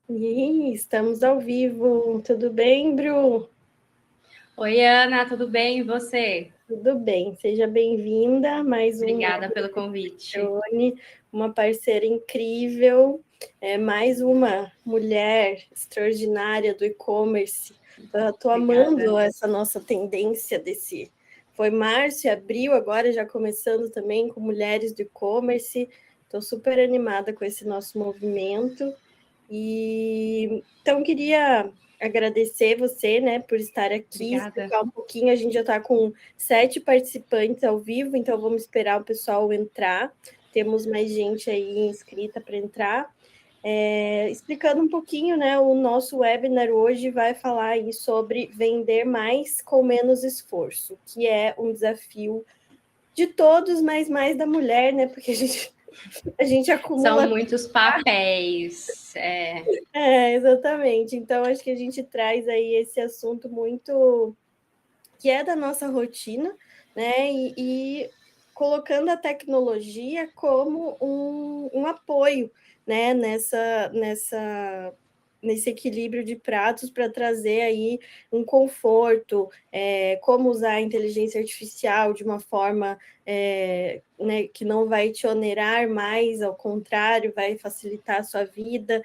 E estamos ao vivo. Tudo bem, Bru? Oi, Ana, tudo bem? E você? Tudo bem. Seja bem-vinda a mais um Obrigada pelo convite. Drone, uma parceira incrível, mais uma mulher extraordinária do e-commerce. Estou amando Obrigada. essa nossa tendência desse. Foi março e abril, agora já começando também com mulheres do e-commerce. Estou super animada com esse nosso movimento. E então queria agradecer você, né, por estar aqui, Obrigada. explicar um pouquinho. A gente já está com 7 participantes ao vivo, então vamos esperar o pessoal entrar. Temos mais gente aí inscrita para entrar. Explicando um pouquinho, né? O nosso webinar hoje vai falar aí sobre vender mais com menos esforço, que é um desafio de todos, mas mais da mulher, né? Porque a gente São acumula. muitos papéis. Exatamente. Então, acho que a gente traz aí esse assunto muito que é da nossa rotina, né? E colocando a tecnologia como um apoio, né? Nesse equilíbrio de pratos para trazer aí um conforto, como usar a inteligência artificial de uma forma né, que não vai te onerar mais, ao contrário, vai facilitar a sua vida.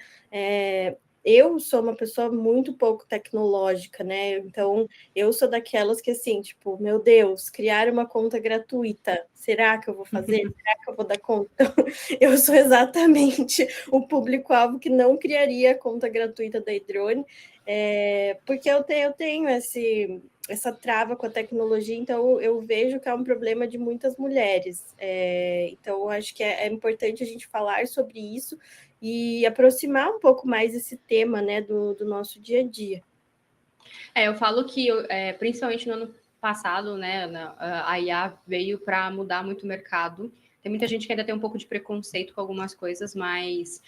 Eu sou uma pessoa muito pouco tecnológica, né? Então, eu sou daquelas que, assim, tipo, meu Deus, criar uma conta gratuita, será que eu vou fazer? Será que eu vou dar conta? Eu sou exatamente o público-alvo que não criaria a conta gratuita da Idrone, porque eu tenho essa trava com a tecnologia, então eu vejo que é um problema de muitas mulheres. Então, acho que é importante a gente falar sobre isso e aproximar um pouco mais esse tema, né, do nosso dia a dia. Eu falo que, principalmente no ano passado, né, Ana, a IA veio para mudar muito o mercado. Tem muita gente que ainda tem um pouco de preconceito com algumas coisas, mas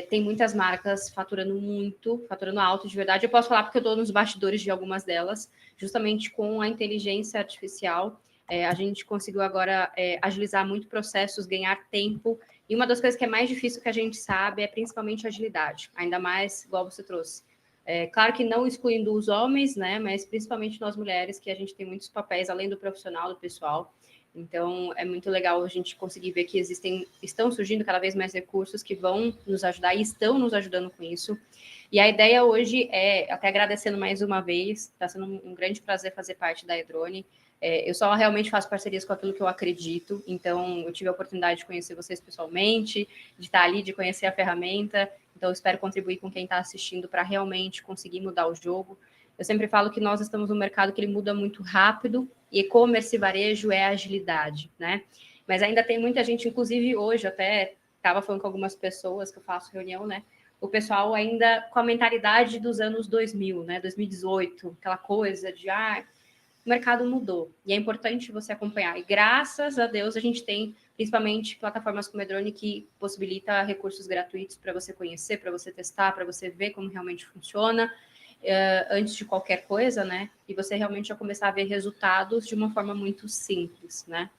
tem muitas marcas faturando muito, faturando alto de verdade. Eu posso falar porque eu estou nos bastidores de algumas delas, justamente com a inteligência artificial. A gente conseguiu agora agilizar muito processos, ganhar tempo. E uma das coisas que é mais difícil que a gente sabe é principalmente agilidade, ainda mais igual você trouxe. Claro que não excluindo os homens, né? Mas principalmente nós mulheres, que a gente tem muitos papéis além do profissional, do pessoal. Então, é muito legal a gente conseguir ver que estão surgindo cada vez mais recursos que vão nos ajudar e estão nos ajudando com isso. E a ideia hoje até agradecendo mais uma vez, está sendo um grande prazer fazer parte da Edrone. Eu só realmente faço parcerias com aquilo que eu acredito, então eu tive a oportunidade de conhecer vocês pessoalmente, de estar ali, de conhecer a ferramenta, então eu espero contribuir com quem está assistindo para realmente conseguir mudar o jogo. Eu sempre falo que nós estamos num mercado que ele muda muito rápido, e e-commerce e varejo é agilidade, né? Mas ainda tem muita gente, inclusive hoje, até estava falando com algumas pessoas que eu faço reunião, né? O pessoal ainda com a mentalidade dos anos 2000, né? 2018, aquela coisa de, o mercado mudou. E é importante você acompanhar. E graças a Deus a gente tem, principalmente, plataformas como a Edrone que possibilita recursos gratuitos para você conhecer, para você testar, para você ver como realmente funciona. Antes de qualquer coisa, né? E você realmente já começar a ver resultados de uma forma muito simples, né?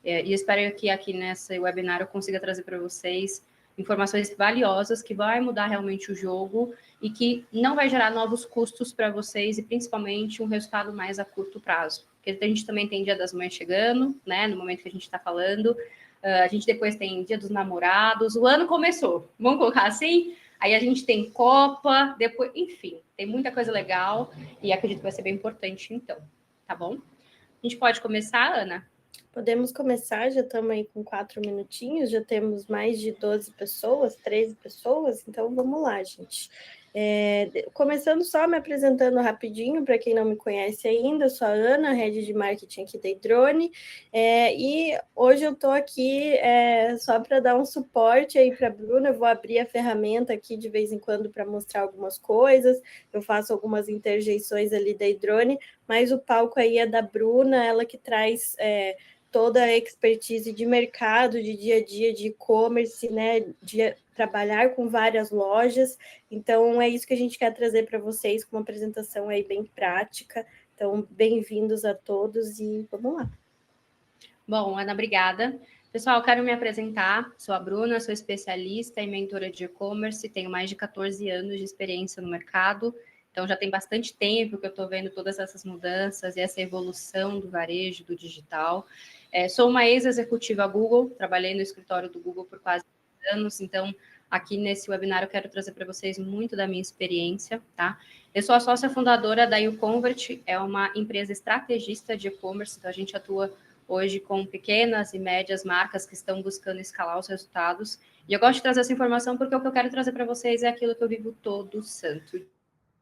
E espero que aqui nesse webinar eu consiga trazer para vocês informações valiosas que vai mudar realmente o jogo e que não vai gerar novos custos para vocês e principalmente um resultado mais a curto prazo. Porque a gente também tem Dia das Mães chegando, né? No momento que a gente está falando, a gente depois tem Dia dos Namorados, o ano começou, vamos colocar assim? Aí a gente tem Copa, depois, enfim, tem muita coisa legal e acredito que vai ser bem importante, então, tá bom? A gente pode começar, Ana? Podemos começar, já estamos aí com 4 minutinhos, já temos mais de 12 pessoas, 13 pessoas, então vamos lá, gente. Começando só me apresentando rapidinho, para quem não me conhece ainda, eu sou a Ana, Head de Marketing aqui da Idrone, e hoje eu estou aqui só para dar um suporte aí para a Bruna, eu vou abrir a ferramenta aqui de vez em quando para mostrar algumas coisas, eu faço algumas interjeições ali da Idrone, mas o palco aí é da Bruna, ela que traz toda a expertise de mercado, de dia a dia, de e-commerce, né, de trabalhar com várias lojas. Então, é isso que a gente quer trazer para vocês, com uma apresentação aí bem prática. Então, bem-vindos a todos e vamos lá. Bom, Ana, obrigada. Pessoal, eu quero me apresentar. Sou a Bruna, sou especialista e mentora de e-commerce, tenho mais de 14 anos de experiência no mercado, então já tem bastante tempo que eu estou vendo todas essas mudanças e essa evolução do varejo, do digital. Sou uma ex-executiva Google, trabalhei no escritório do Google por quase 10 anos, então aqui nesse webinar eu quero trazer para vocês muito da minha experiência, tá? Eu sou a sócia fundadora da YouConvert, é uma empresa estrategista de e-commerce, então a gente atua hoje com pequenas e médias marcas que estão buscando escalar os resultados. E eu gosto de trazer essa informação porque o que eu quero trazer para vocês é aquilo que eu vivo todo santo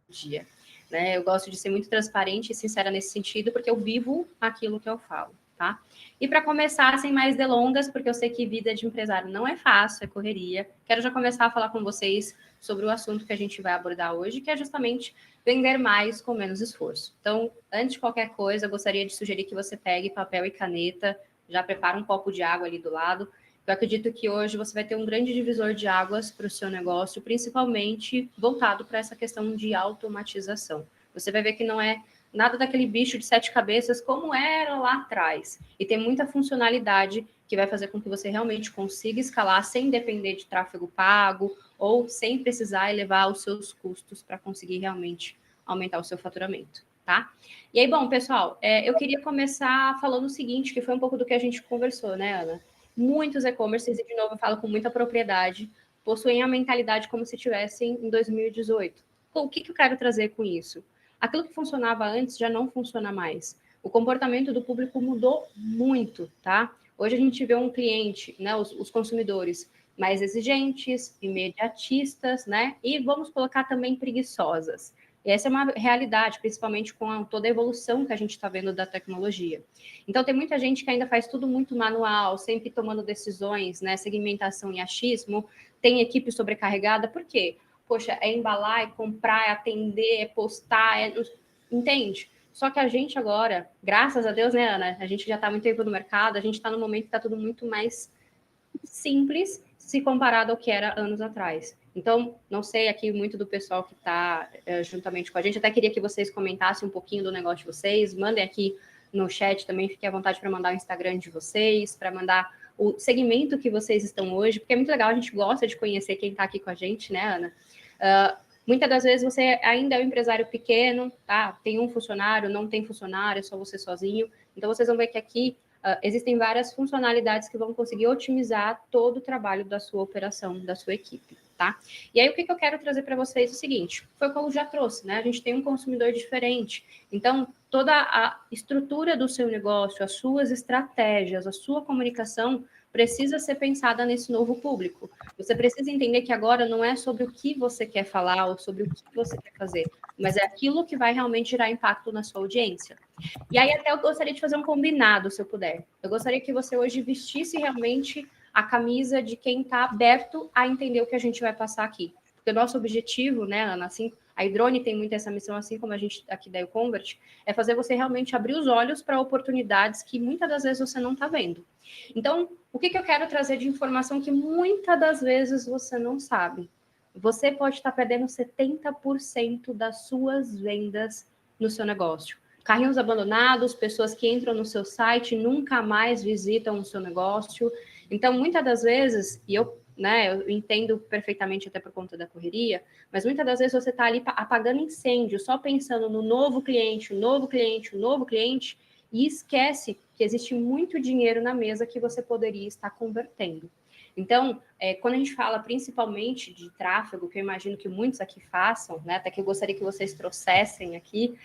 dia. Né? Eu gosto de ser muito transparente e sincera nesse sentido, porque eu vivo aquilo que eu falo, tá? E para começar, sem mais delongas, porque eu sei que vida de empresário não é fácil, é correria, quero já começar a falar com vocês sobre o assunto que a gente vai abordar hoje, que é justamente vender mais com menos esforço. Então, antes de qualquer coisa, eu gostaria de sugerir que você pegue papel e caneta, já prepara um copo de água ali do lado. Eu acredito que hoje você vai ter um grande divisor de águas para o seu negócio, principalmente voltado para essa questão de automatização. Você vai ver que não é nada daquele bicho de 7 cabeças como era lá atrás. E tem muita funcionalidade que vai fazer com que você realmente consiga escalar sem depender de tráfego pago ou sem precisar elevar os seus custos para conseguir realmente aumentar o seu faturamento, tá? E aí, bom, pessoal, eu queria começar falando o seguinte, que foi um pouco do que a gente conversou, né, Ana? Muitos e-commerces, e de novo eu falo com muita propriedade, possuem a mentalidade como se tivessem em 2018. Então, o que eu quero trazer com isso? Aquilo que funcionava antes já não funciona mais. O comportamento do público mudou muito, tá? Hoje a gente vê um cliente, né, os consumidores mais exigentes, imediatistas, né? E vamos colocar também preguiçosas. E essa é uma realidade, principalmente com toda a evolução que a gente está vendo da tecnologia. Então, tem muita gente que ainda faz tudo muito manual, sempre tomando decisões, né? Segmentação e achismo, tem equipe sobrecarregada, por quê? Poxa, é embalar, é comprar, é atender, é postar, entende? Só que a gente agora, graças a Deus, né, Ana? A gente já está há muito tempo no mercado, a gente está no momento que está tudo muito mais simples se comparado ao que era anos atrás. Então, não sei aqui muito do pessoal que está juntamente com a gente, até queria que vocês comentassem um pouquinho do negócio de vocês, mandem aqui no chat também, fiquem à vontade para mandar o Instagram de vocês, para mandar o segmento que vocês estão hoje, porque é muito legal, a gente gosta de conhecer quem está aqui com a gente, né, Ana? Muitas das vezes você ainda é um empresário pequeno, tá? Tem um funcionário, não tem funcionário, é só você sozinho. Então, vocês vão ver que aqui existem várias funcionalidades que vão conseguir otimizar todo o trabalho da sua operação, da sua equipe, tá? E aí, o que eu quero trazer para vocês é o seguinte, foi o que eu já trouxe, né? A gente tem um consumidor diferente. Então, toda a estrutura do seu negócio, as suas estratégias, a sua comunicação precisa ser pensada nesse novo público. Você precisa entender que agora não é sobre o que você quer falar ou sobre o que você quer fazer, mas é aquilo que vai realmente gerar impacto na sua audiência. E aí até eu gostaria de fazer um combinado, se eu puder. Eu gostaria que você hoje vestisse realmente a camisa de quem está aberto a entender o que a gente vai passar aqui. Porque o nosso objetivo, né, Ana, assim, a Idrone tem muito essa missão, assim como a gente aqui da YouConvert, é fazer você realmente abrir os olhos para oportunidades que muitas das vezes você não está vendo. Então, o que eu quero trazer de informação que muitas das vezes você não sabe? Você pode estar perdendo 70% das suas vendas no seu negócio. Carrinhos abandonados, pessoas que entram no seu site e nunca mais visitam o seu negócio. Então, muitas das vezes, e eu entendo perfeitamente até por conta da correria, mas muitas das vezes você está ali apagando incêndio, só pensando no novo cliente, o novo cliente, o novo cliente, e esquece que existe muito dinheiro na mesa que você poderia estar convertendo. Então, quando a gente fala principalmente de tráfego, que eu imagino que muitos aqui façam, né, até que eu gostaria que vocês trouxessem aqui,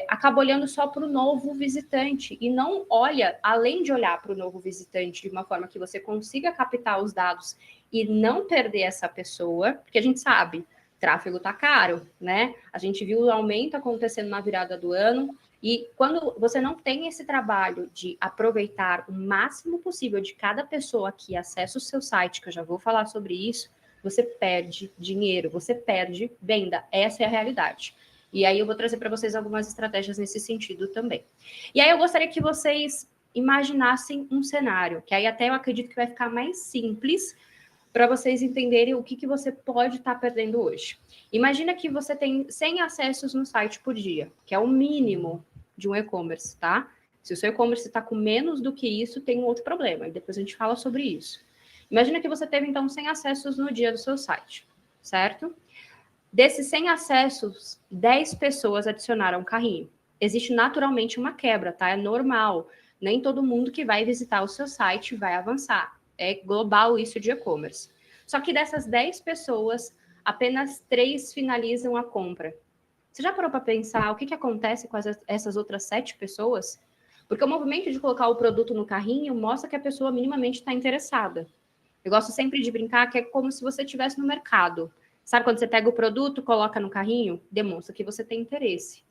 acaba olhando só para o novo visitante e não olha, além de olhar para o novo visitante de uma forma que você consiga captar os dados e não perder essa pessoa, porque a gente sabe, tráfego tá caro, né? A gente viu o aumento acontecendo na virada do ano, e quando você não tem esse trabalho de aproveitar o máximo possível de cada pessoa que acessa o seu site, que eu já vou falar sobre isso, você perde dinheiro, você perde venda. Essa é a realidade. E aí eu vou trazer para vocês algumas estratégias nesse sentido também. E aí eu gostaria que vocês imaginassem um cenário, que aí até eu acredito que vai ficar mais simples para vocês entenderem o que você pode estar perdendo hoje. Imagina que você tem 100 acessos no site por dia, que é o mínimo de um e-commerce, tá? Se o seu e-commerce está com menos do que isso, tem um outro problema, e depois a gente fala sobre isso. Imagina que você teve, então, 100 acessos no dia do seu site, certo? Desses 100 acessos, 10 pessoas adicionaram carrinho. Existe naturalmente uma quebra, tá? É normal. Nem todo mundo que vai visitar o seu site vai avançar. É global isso de e-commerce. Só que dessas 10 pessoas, apenas 3 finalizam a compra. Você já parou para pensar o que acontece com essas outras 7 pessoas? Porque o movimento de colocar o produto no carrinho mostra que a pessoa minimamente está interessada. Eu gosto sempre de brincar que é como se você estivesse no mercado. Sabe quando você pega o produto, coloca no carrinho? Demonstra que você tem interesse.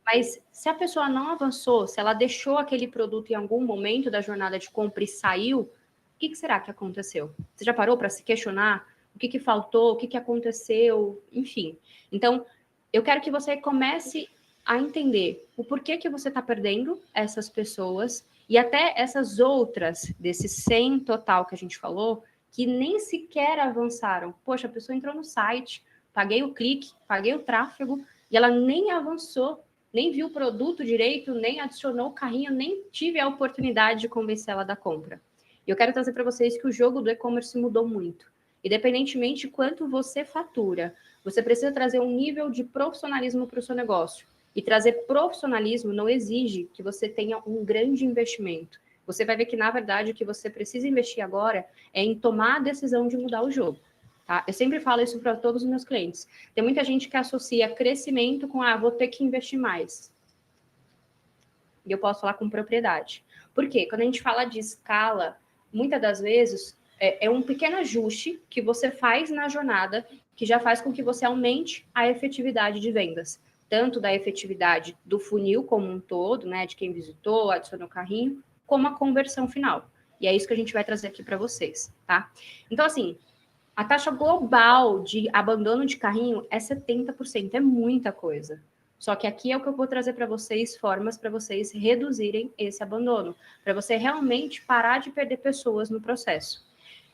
Mas se a pessoa não avançou, se ela deixou aquele produto em algum momento da jornada de compra e saiu, o que será que aconteceu? Você já parou para se questionar o que faltou, o que aconteceu, enfim. Então, eu quero que você comece a entender o porquê que você está perdendo essas pessoas e até essas outras, desses 100 total que a gente falou, que nem sequer avançaram. Poxa, a pessoa entrou no site, paguei o clique, paguei o tráfego, e ela nem avançou, nem viu o produto direito, nem adicionou o carrinho, nem tive a oportunidade de convencer ela da compra. E eu quero trazer para vocês que o jogo do e-commerce mudou muito. Independentemente de quanto você fatura, você precisa trazer um nível de profissionalismo para o seu negócio. E trazer profissionalismo não exige que você tenha um grande investimento. Você vai ver que, na verdade, o que você precisa investir agora é em tomar a decisão de mudar o jogo. Tá? Eu sempre falo isso para todos os meus clientes. Tem muita gente que associa crescimento com, vou ter que investir mais. E eu posso falar com propriedade. Por quê? Quando a gente fala de escala, muitas das vezes é um pequeno ajuste que você faz na jornada que já faz com que você aumente a efetividade de vendas. Tanto da efetividade do funil como um todo, né, de quem visitou, adicionou o carrinho, como a conversão final. E é isso que a gente vai trazer aqui para vocês, tá? Então, assim, a taxa global de abandono de carrinho é 70%, é muita coisa. Só que aqui é o que eu vou trazer para vocês, formas para vocês reduzirem esse abandono, para você realmente parar de perder pessoas no processo.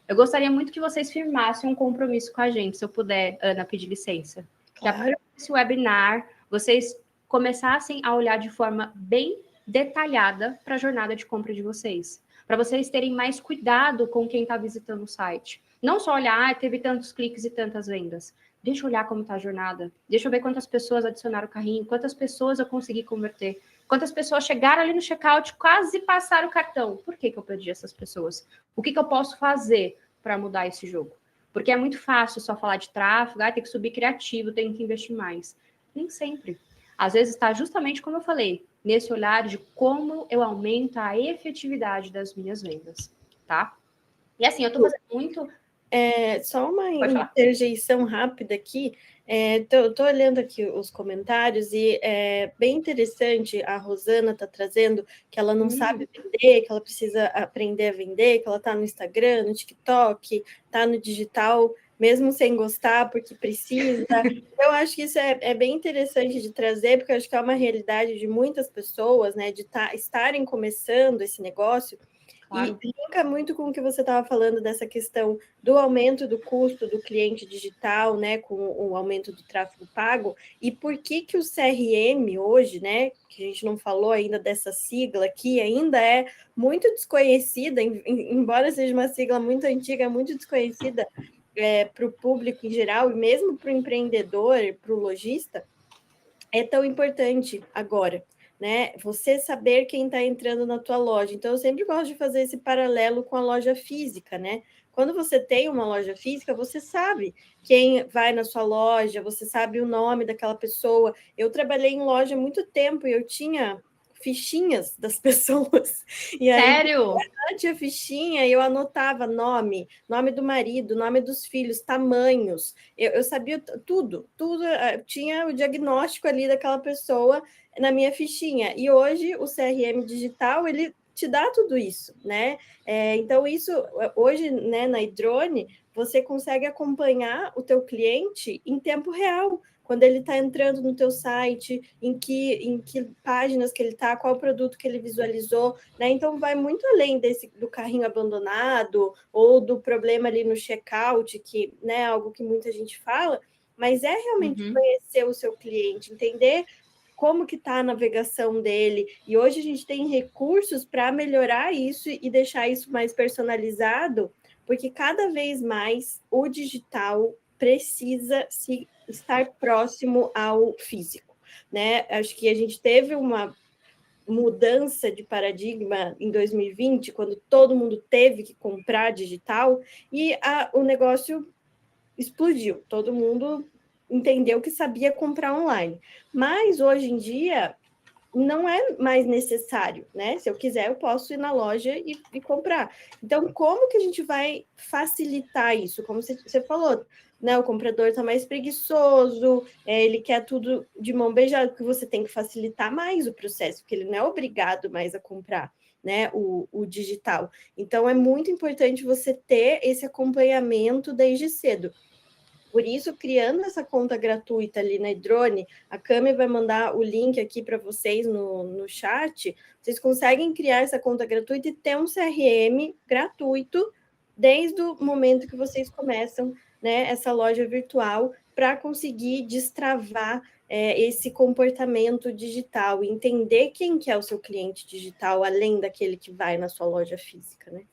Eu gostaria muito que vocês firmassem um compromisso com a gente, se eu puder, Ana, pedir licença. Claro. Que após esse webinar, vocês começassem a olhar de forma bem detalhada para a jornada de compra de vocês, para vocês terem mais cuidado com quem está visitando o site. Não só olhar, teve tantos cliques e tantas vendas. Deixa eu olhar como está a jornada. Deixa eu ver quantas pessoas adicionaram o carrinho, quantas pessoas eu consegui converter, quantas pessoas chegaram ali no checkout, quase passaram o cartão. Por que eu perdi essas pessoas? O que eu posso fazer para mudar esse jogo? Porque é muito fácil só falar de tráfego, tem que subir criativo, tem que investir mais. Nem sempre. Às vezes está justamente como eu falei, nesse olhar de como eu aumento a efetividade das minhas vendas, tá? E assim, eu estou fazendo muito... Só uma interjeição rápida aqui. Estou olhando aqui os comentários e é bem interessante. A Rosana está trazendo que ela não sabe vender, que ela precisa aprender a vender, que ela está no Instagram, no TikTok, está no digital, mesmo sem gostar, porque precisa. Eu acho que isso é bem interessante de trazer, porque eu acho que é uma realidade de muitas pessoas, né, de estarem começando esse negócio. Claro. E linka muito com o que você estava falando dessa questão do aumento do custo do cliente digital, né, com o aumento do tráfego pago, e por que o CRM hoje, né, que a gente não falou ainda dessa sigla aqui, ainda é muito desconhecida, embora seja uma sigla muito antiga, muito desconhecida para o público em geral, e mesmo para o empreendedor, para o lojista, é tão importante agora, né? Você saber quem está entrando na tua loja. Então, eu sempre gosto de fazer esse paralelo com a loja física, né? Quando você tem uma loja física, você sabe quem vai na sua loja, você sabe o nome daquela pessoa. Eu trabalhei em loja há muito tempo e eu tinha fichinhas das pessoas. E aí, sério? Eu tinha fichinha e eu anotava nome do marido, nome dos filhos, tamanhos. Eu sabia tudo, tinha o diagnóstico ali daquela pessoa na minha fichinha. E hoje o CRM digital, ele te dá tudo isso, né? Então, isso, hoje, né, na iDrone, você consegue acompanhar o teu cliente em tempo real, quando ele está entrando no teu site, em que páginas que ele está, qual produto que ele visualizou, né? Então, vai muito além do carrinho abandonado ou do problema ali no checkout, que, né, é algo que muita gente fala, mas é realmente conhecer o seu cliente, entender como que está a navegação dele, e hoje a gente tem recursos para melhorar isso e deixar isso mais personalizado, porque cada vez mais o digital precisa estar próximo ao físico, né? Acho que a gente teve uma mudança de paradigma em 2020, quando todo mundo teve que comprar digital, e o negócio explodiu. Todo mundo entendeu que sabia comprar online. Mas hoje em dia não é mais necessário, né? Se eu quiser, eu posso ir na loja e comprar. Então, como que a gente vai facilitar isso? Como você falou, né? O comprador está mais preguiçoso, ele quer tudo de mão beijada, porque você tem que facilitar mais o processo, porque ele não é obrigado mais a comprar, né? O digital. Então, é muito importante você ter esse acompanhamento desde cedo. Por isso, criando essa conta gratuita ali na Drone, a Cami vai mandar o link aqui para vocês no chat. Vocês conseguem criar essa conta gratuita e ter um CRM gratuito desde o momento que vocês começam, né, essa loja virtual para conseguir destravar esse comportamento digital, entender quem que é o seu cliente digital, além daquele que vai na sua loja física, né?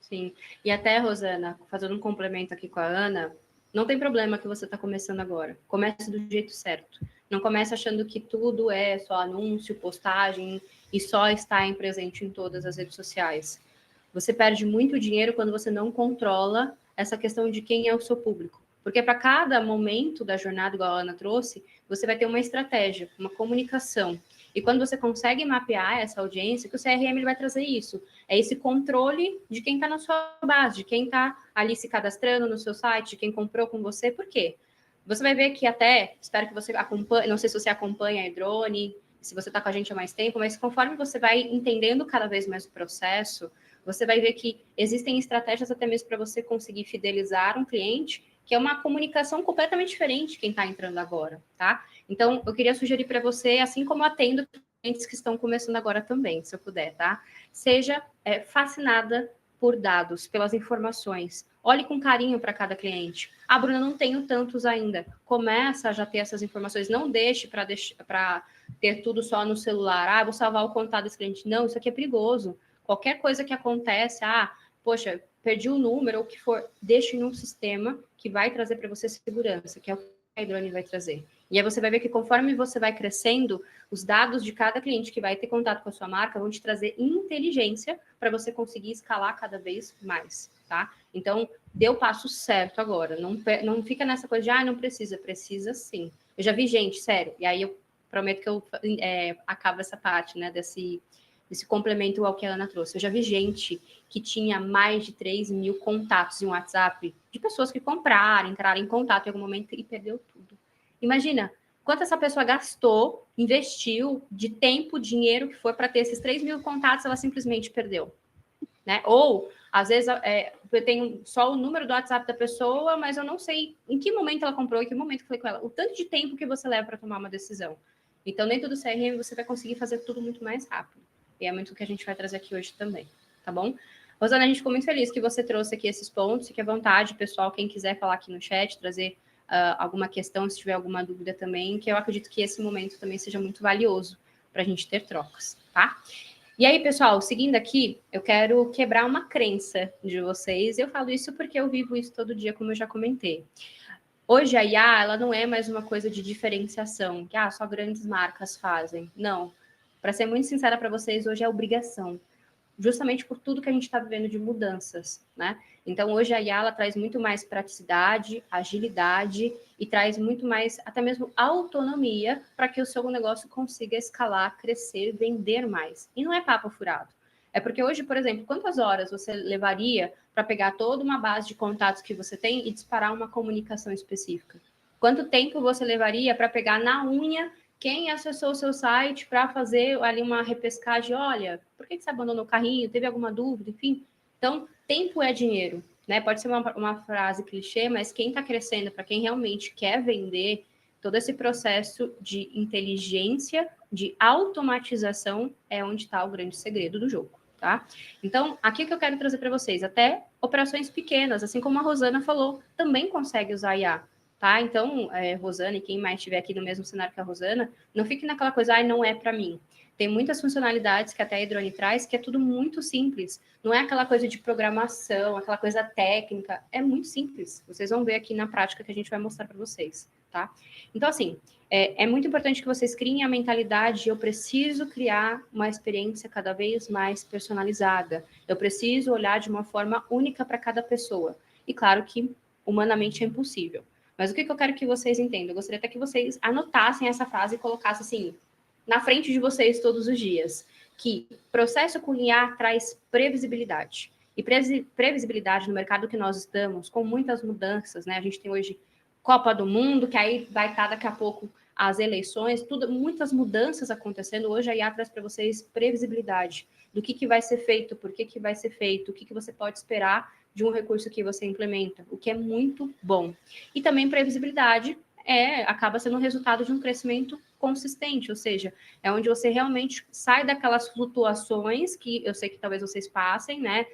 Sim. E até, Rosana, fazendo um complemento aqui com a Ana, não tem problema que você está começando agora. Comece do jeito certo. Não comece achando que tudo é só anúncio, postagem e só estar presente em todas as redes sociais. Você perde muito dinheiro quando você não controla essa questão de quem é o seu público. Porque para cada momento da jornada, igual a Ana trouxe, você vai ter uma estratégia, uma comunicação. E quando você consegue mapear essa audiência, que o CRM ele vai trazer isso. É esse controle de quem está na sua base, de quem está ali se cadastrando no seu site, de quem comprou com você. Por quê? Você vai ver que até, espero que você acompanhe, não sei se você acompanha a Drone, se você está com a gente há mais tempo, mas conforme você vai entendendo cada vez mais o processo, você vai ver que existem estratégias até mesmo para você conseguir fidelizar um cliente, que é uma comunicação completamente diferente de quem está entrando agora, tá? Então, eu queria sugerir para você, assim como eu atendo clientes que estão começando agora também, se eu puder, tá? Seja fascinada por dados, pelas informações. Olhe com carinho para cada cliente. Ah, Bruna, não tenho tantos ainda. Começa a já ter essas informações. Não deixe para ter tudo só no celular. Ah, vou salvar o contato desse cliente. Não, isso aqui é perigoso. Qualquer coisa que acontece, poxa, perdi o número ou o que for, deixe em um sistema que vai trazer para você segurança, que é o que a Drone vai trazer. E aí você vai ver que conforme você vai crescendo, os dados de cada cliente que vai ter contato com a sua marca vão te trazer inteligência para você conseguir escalar cada vez mais, tá? Então, dê o passo certo agora. Não fica nessa coisa de, não precisa. Precisa sim. Eu já vi gente, sério, e aí eu prometo que eu acabo essa parte, né, desse complemento ao que a Ana trouxe. Eu já vi gente que tinha mais de 3 mil contatos em WhatsApp de pessoas que compraram, entraram em contato em algum momento e perdeu tudo. Imagina quanto essa pessoa gastou, investiu de tempo, dinheiro que for para ter esses 3 mil contatos, ela simplesmente perdeu. Né? Ou, às vezes, eu tenho só o número do WhatsApp da pessoa, mas eu não sei em que momento ela comprou, em que momento eu falei com ela. O tanto de tempo que você leva para tomar uma decisão. Então, dentro do CRM, você vai conseguir fazer tudo muito mais rápido. E é muito o que a gente vai trazer aqui hoje também, tá bom? Rosana, a gente ficou muito feliz que você trouxe aqui esses pontos. Fique à vontade, pessoal, quem quiser falar aqui no chat, trazer alguma questão, se tiver alguma dúvida também, que eu acredito que esse momento também seja muito valioso para a gente ter trocas, tá? E aí, pessoal, seguindo aqui, eu quero quebrar uma crença de vocês. Eu falo isso porque eu vivo isso todo dia, como eu já comentei. Hoje a IA, ela não é mais uma coisa de diferenciação, que só grandes marcas fazem. Não. Para ser muito sincera para vocês, hoje é obrigação. Justamente por tudo que a gente está vivendo de mudanças, né? Então, hoje a IA ela traz muito mais praticidade, agilidade e traz muito mais, até mesmo, autonomia para que o seu negócio consiga escalar, crescer, vender mais. E não é papo furado. É porque hoje, por exemplo, quantas horas você levaria para pegar toda uma base de contatos que você tem e disparar uma comunicação específica? Quanto tempo você levaria para pegar na unha quem acessou o seu site para fazer ali uma repescagem? Olha, por que você abandonou o carrinho? Teve alguma dúvida? Enfim. Então, tempo é dinheiro, né? Pode ser uma frase clichê, mas quem está crescendo, para quem realmente quer vender, todo esse processo de inteligência, de automatização é onde está o grande segredo do jogo, tá? Então, aqui que eu quero trazer para vocês, até operações pequenas, assim como a Rosana falou, também consegue usar IA. tá? Então, Rosana e quem mais estiver aqui no mesmo cenário que a Rosana, não fique naquela coisa, não é para mim. Tem muitas funcionalidades que até a Hidrone traz, que é tudo muito simples. Não é aquela coisa de programação, aquela coisa técnica. É muito simples. Vocês vão ver aqui na prática que a gente vai mostrar para vocês, tá? Então, assim, é muito importante que vocês criem a mentalidade de eu preciso criar uma experiência cada vez mais personalizada. Eu preciso olhar de uma forma única para cada pessoa. E claro que humanamente é impossível. Mas o que eu quero que vocês entendam? Eu gostaria até que vocês anotassem essa frase e colocassem assim, na frente de vocês todos os dias, que processo com IA traz previsibilidade. E previsibilidade no mercado que nós estamos, com muitas mudanças, né? A gente tem hoje Copa do Mundo, que aí vai estar daqui a pouco as eleições, tudo, muitas mudanças acontecendo. Hoje a IA traz para vocês previsibilidade do que vai ser feito, por que vai ser feito, o que você pode esperar de um recurso que você implementa, o que é muito bom. E também previsibilidade acaba sendo o resultado de um crescimento consistente, ou seja, é onde você realmente sai daquelas flutuações que eu sei que talvez vocês passem, né?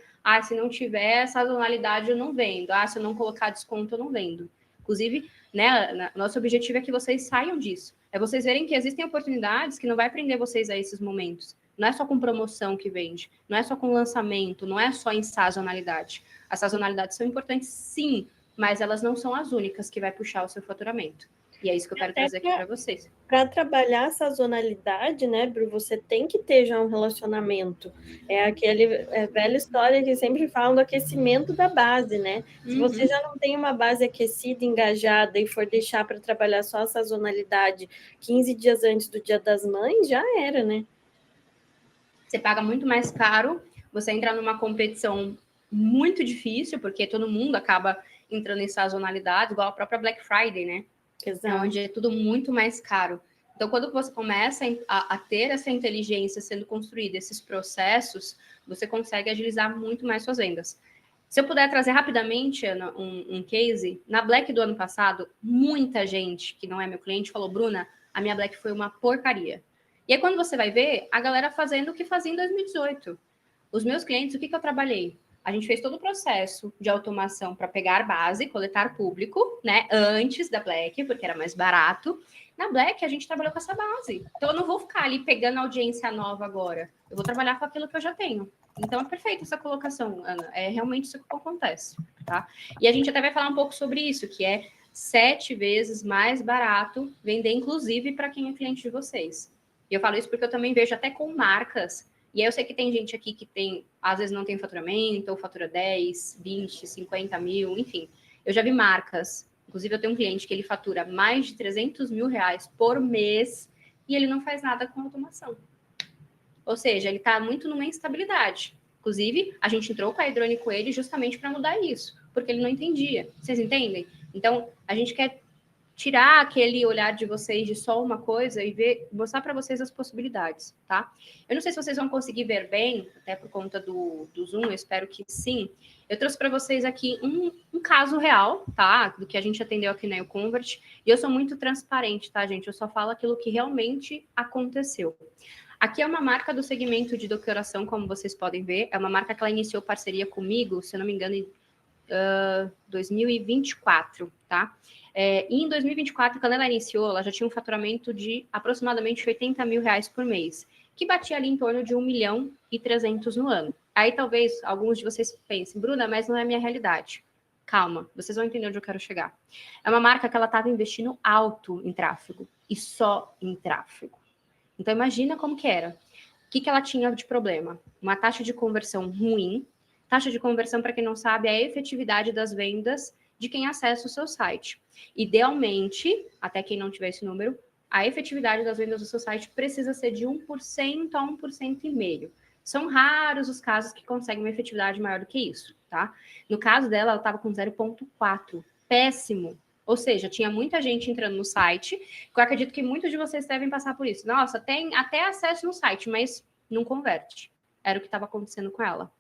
Se não tiver sazonalidade, eu não vendo. Se eu não colocar desconto, eu não vendo. Inclusive, né, nosso objetivo é que vocês saiam disso. É vocês verem que existem oportunidades que não vai prender vocês a esses momentos. Não é só com promoção que vende, não é só com lançamento, não é só em sazonalidade. As sazonalidades são importantes, sim, mas elas não são as únicas que vai puxar o seu faturamento. E é isso que eu quero trazer aqui para vocês. Para trabalhar a sazonalidade, né, Bru, você tem que ter já um relacionamento. É aquele velha história que sempre falam do aquecimento da base, né? Se você já não tem uma base aquecida, engajada e for deixar para trabalhar só a sazonalidade 15 dias antes do Dia das Mães, já era, né? Você paga muito mais caro, você entra numa competição muito difícil, porque todo mundo acaba entrando em sazonalidade, igual a própria Black Friday, né? Exato. Onde é tudo muito mais caro. Então, quando você começa a ter essa inteligência sendo construída, esses processos, você consegue agilizar muito mais suas vendas. Se eu puder trazer rapidamente, Ana, um case, na Black do ano passado, muita gente que não é meu cliente falou, Bruna, a minha Black foi uma porcaria. E aí, quando você vai ver, a galera fazendo o que fazia em 2018. Os meus clientes, o que eu trabalhei? A gente fez todo o processo de automação para pegar base, coletar público, né? Antes da Black, porque era mais barato. Na Black, a gente trabalhou com essa base. Então, eu não vou ficar ali pegando audiência nova agora. Eu vou trabalhar com aquilo que eu já tenho. Então, é perfeita essa colocação, Ana. É realmente isso que acontece, tá? E a gente até vai falar um pouco sobre isso, que é 7 vezes mais barato vender, inclusive, para quem é cliente de vocês. E eu falo isso porque eu também vejo até com marcas. E aí eu sei que tem gente aqui que tem, às vezes não tem faturamento, ou fatura 10, 20, 50 mil, enfim. Eu já vi marcas, inclusive eu tenho um cliente que ele fatura mais de 300 mil reais por mês e ele não faz nada com automação. Ou seja, ele está muito numa instabilidade. Inclusive, a gente entrou com a Hidrone com ele justamente para mudar isso, porque ele não entendia. Vocês entendem? Então, a gente quer tirar aquele olhar de vocês de só uma coisa e mostrar para vocês as possibilidades, tá? Eu não sei se vocês vão conseguir ver bem, até por conta do Zoom, eu espero que sim. Eu trouxe para vocês aqui um caso real, tá? Do que a gente atendeu aqui na YouConvert. E eu sou muito transparente, tá, gente? Eu só falo aquilo que realmente aconteceu. Aqui é uma marca do segmento de decoração, como vocês podem ver. É uma marca que ela iniciou parceria comigo, se eu não me engano, em 2024, tá? E em 2024, quando ela iniciou, ela já tinha um faturamento de aproximadamente 80 mil reais por mês, que batia ali em torno de 1 milhão e 300 no ano. Aí talvez alguns de vocês pensem, Bruna, mas não é a minha realidade. Calma, vocês vão entender onde eu quero chegar. É uma marca que ela estava investindo alto em tráfego, e só em tráfego. Então imagina como que era. O que ela tinha de problema? Uma taxa de conversão ruim. Taxa de conversão, para quem não sabe, é a efetividade das vendas de quem acessa o seu site. Idealmente, até quem não tiver esse número, a efetividade das vendas do seu site precisa ser de 1% a 1,5%. São raros os casos que conseguem uma efetividade maior do que isso, tá? No caso dela, ela estava com 0,4. Péssimo. Ou seja, tinha muita gente entrando no site, que eu acredito que muitos de vocês devem passar por isso. Nossa, tem até acesso no site, mas não converte. Era o que estava acontecendo com ela.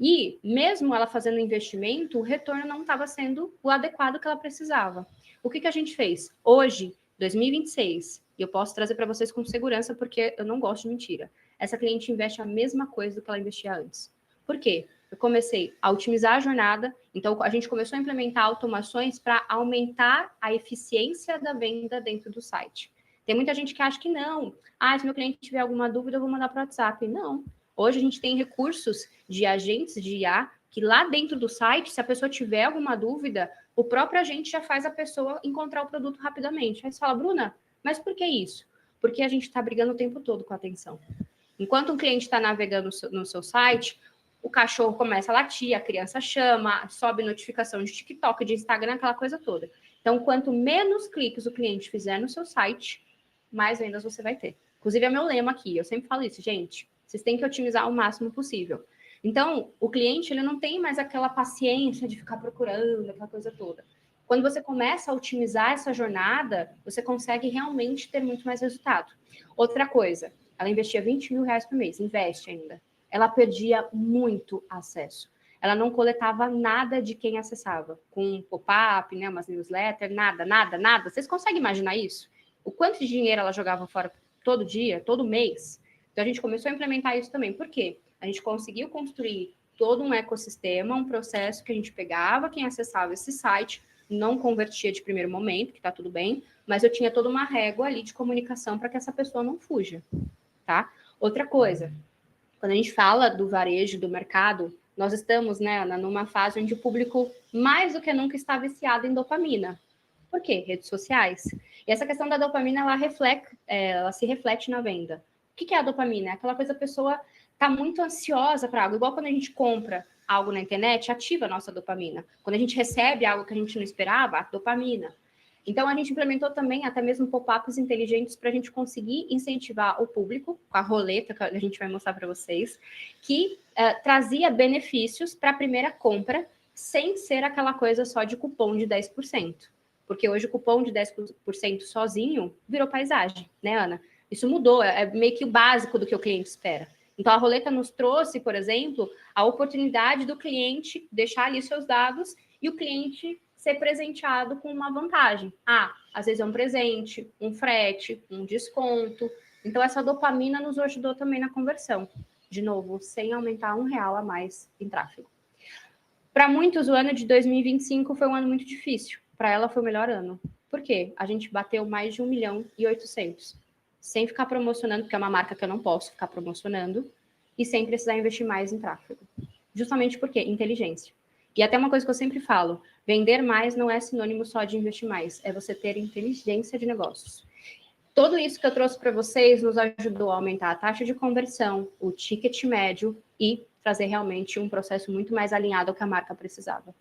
E, mesmo ela fazendo investimento, o retorno não estava sendo o adequado que ela precisava. O que a gente fez? Hoje, 2026, e eu posso trazer para vocês com segurança, porque eu não gosto de mentira. Essa cliente investe a mesma coisa do que ela investia antes. Por quê? Eu comecei a otimizar a jornada, então a gente começou a implementar automações para aumentar a eficiência da venda dentro do site. Tem muita gente que acha que não. Se meu cliente tiver alguma dúvida, eu vou mandar para o WhatsApp. Não. Hoje a gente tem recursos de agentes de IA que lá dentro do site, se a pessoa tiver alguma dúvida, o próprio agente já faz a pessoa encontrar o produto rapidamente. Aí você fala, Bruna, mas por que isso? Porque a gente está brigando o tempo todo com a atenção. Enquanto um cliente está navegando no seu site, o cachorro começa a latir, a criança chama, sobe notificação de TikTok, de Instagram, aquela coisa toda. Então, quanto menos cliques o cliente fizer no seu site, mais vendas você vai ter. Inclusive, é meu lema aqui, eu sempre falo isso, gente, vocês têm que otimizar o máximo possível. Então, o cliente, ele não tem mais aquela paciência de ficar procurando, aquela coisa toda. Quando você começa a otimizar essa jornada, você consegue realmente ter muito mais resultado. Outra coisa, ela investia 20 mil reais por mês, investe ainda. Ela perdia muito acesso. Ela não coletava nada de quem acessava, com pop-up, né, umas newsletters, nada. Vocês conseguem imaginar isso? O quanto de dinheiro ela jogava fora todo dia, todo mês? Então, a gente começou a implementar isso também. Por quê? A gente conseguiu construir todo um ecossistema, um processo que a gente pegava quem acessava esse site, não convertia de primeiro momento, que está tudo bem, mas eu tinha toda uma régua ali de comunicação para que essa pessoa não fuja, tá? Outra coisa, quando a gente fala do varejo, do mercado, nós estamos, né, Ana, numa fase onde o público, mais do que nunca, está viciado em dopamina. Por quê? Redes sociais. E essa questão da dopamina, ela se reflete na venda. O que é a dopamina? É aquela coisa que a pessoa está muito ansiosa para algo. Igual quando a gente compra algo na internet, ativa a nossa dopamina. Quando a gente recebe algo que a gente não esperava, a dopamina. Então, a gente implementou também até mesmo pop-ups inteligentes para a gente conseguir incentivar o público, com a roleta que a gente vai mostrar para vocês, que trazia benefícios para a primeira compra, sem ser aquela coisa só de cupom de 10%. Porque hoje o cupom de 10% sozinho virou paisagem, né, Ana? Isso mudou, é meio que o básico do que o cliente espera. Então, a roleta nos trouxe, por exemplo, a oportunidade do cliente deixar ali seus dados e o cliente ser presenteado com uma vantagem. Às vezes é um presente, um frete, um desconto. Então, essa dopamina nos ajudou também na conversão. De novo, sem aumentar R$1 a mais em tráfego. Para muitos, o ano de 2025 foi um ano muito difícil. Para ela, foi o melhor ano. Por quê? A gente bateu mais de 1.800.000. Sem ficar promocionando, porque é uma marca que eu não posso ficar promocionando, e sem precisar investir mais em tráfego. Justamente porque inteligência. E até uma coisa que eu sempre falo, vender mais não é sinônimo só de investir mais, é você ter inteligência de negócios. Tudo isso que eu trouxe para vocês nos ajudou a aumentar a taxa de conversão, o ticket médio e trazer realmente um processo muito mais alinhado ao que a marca precisava.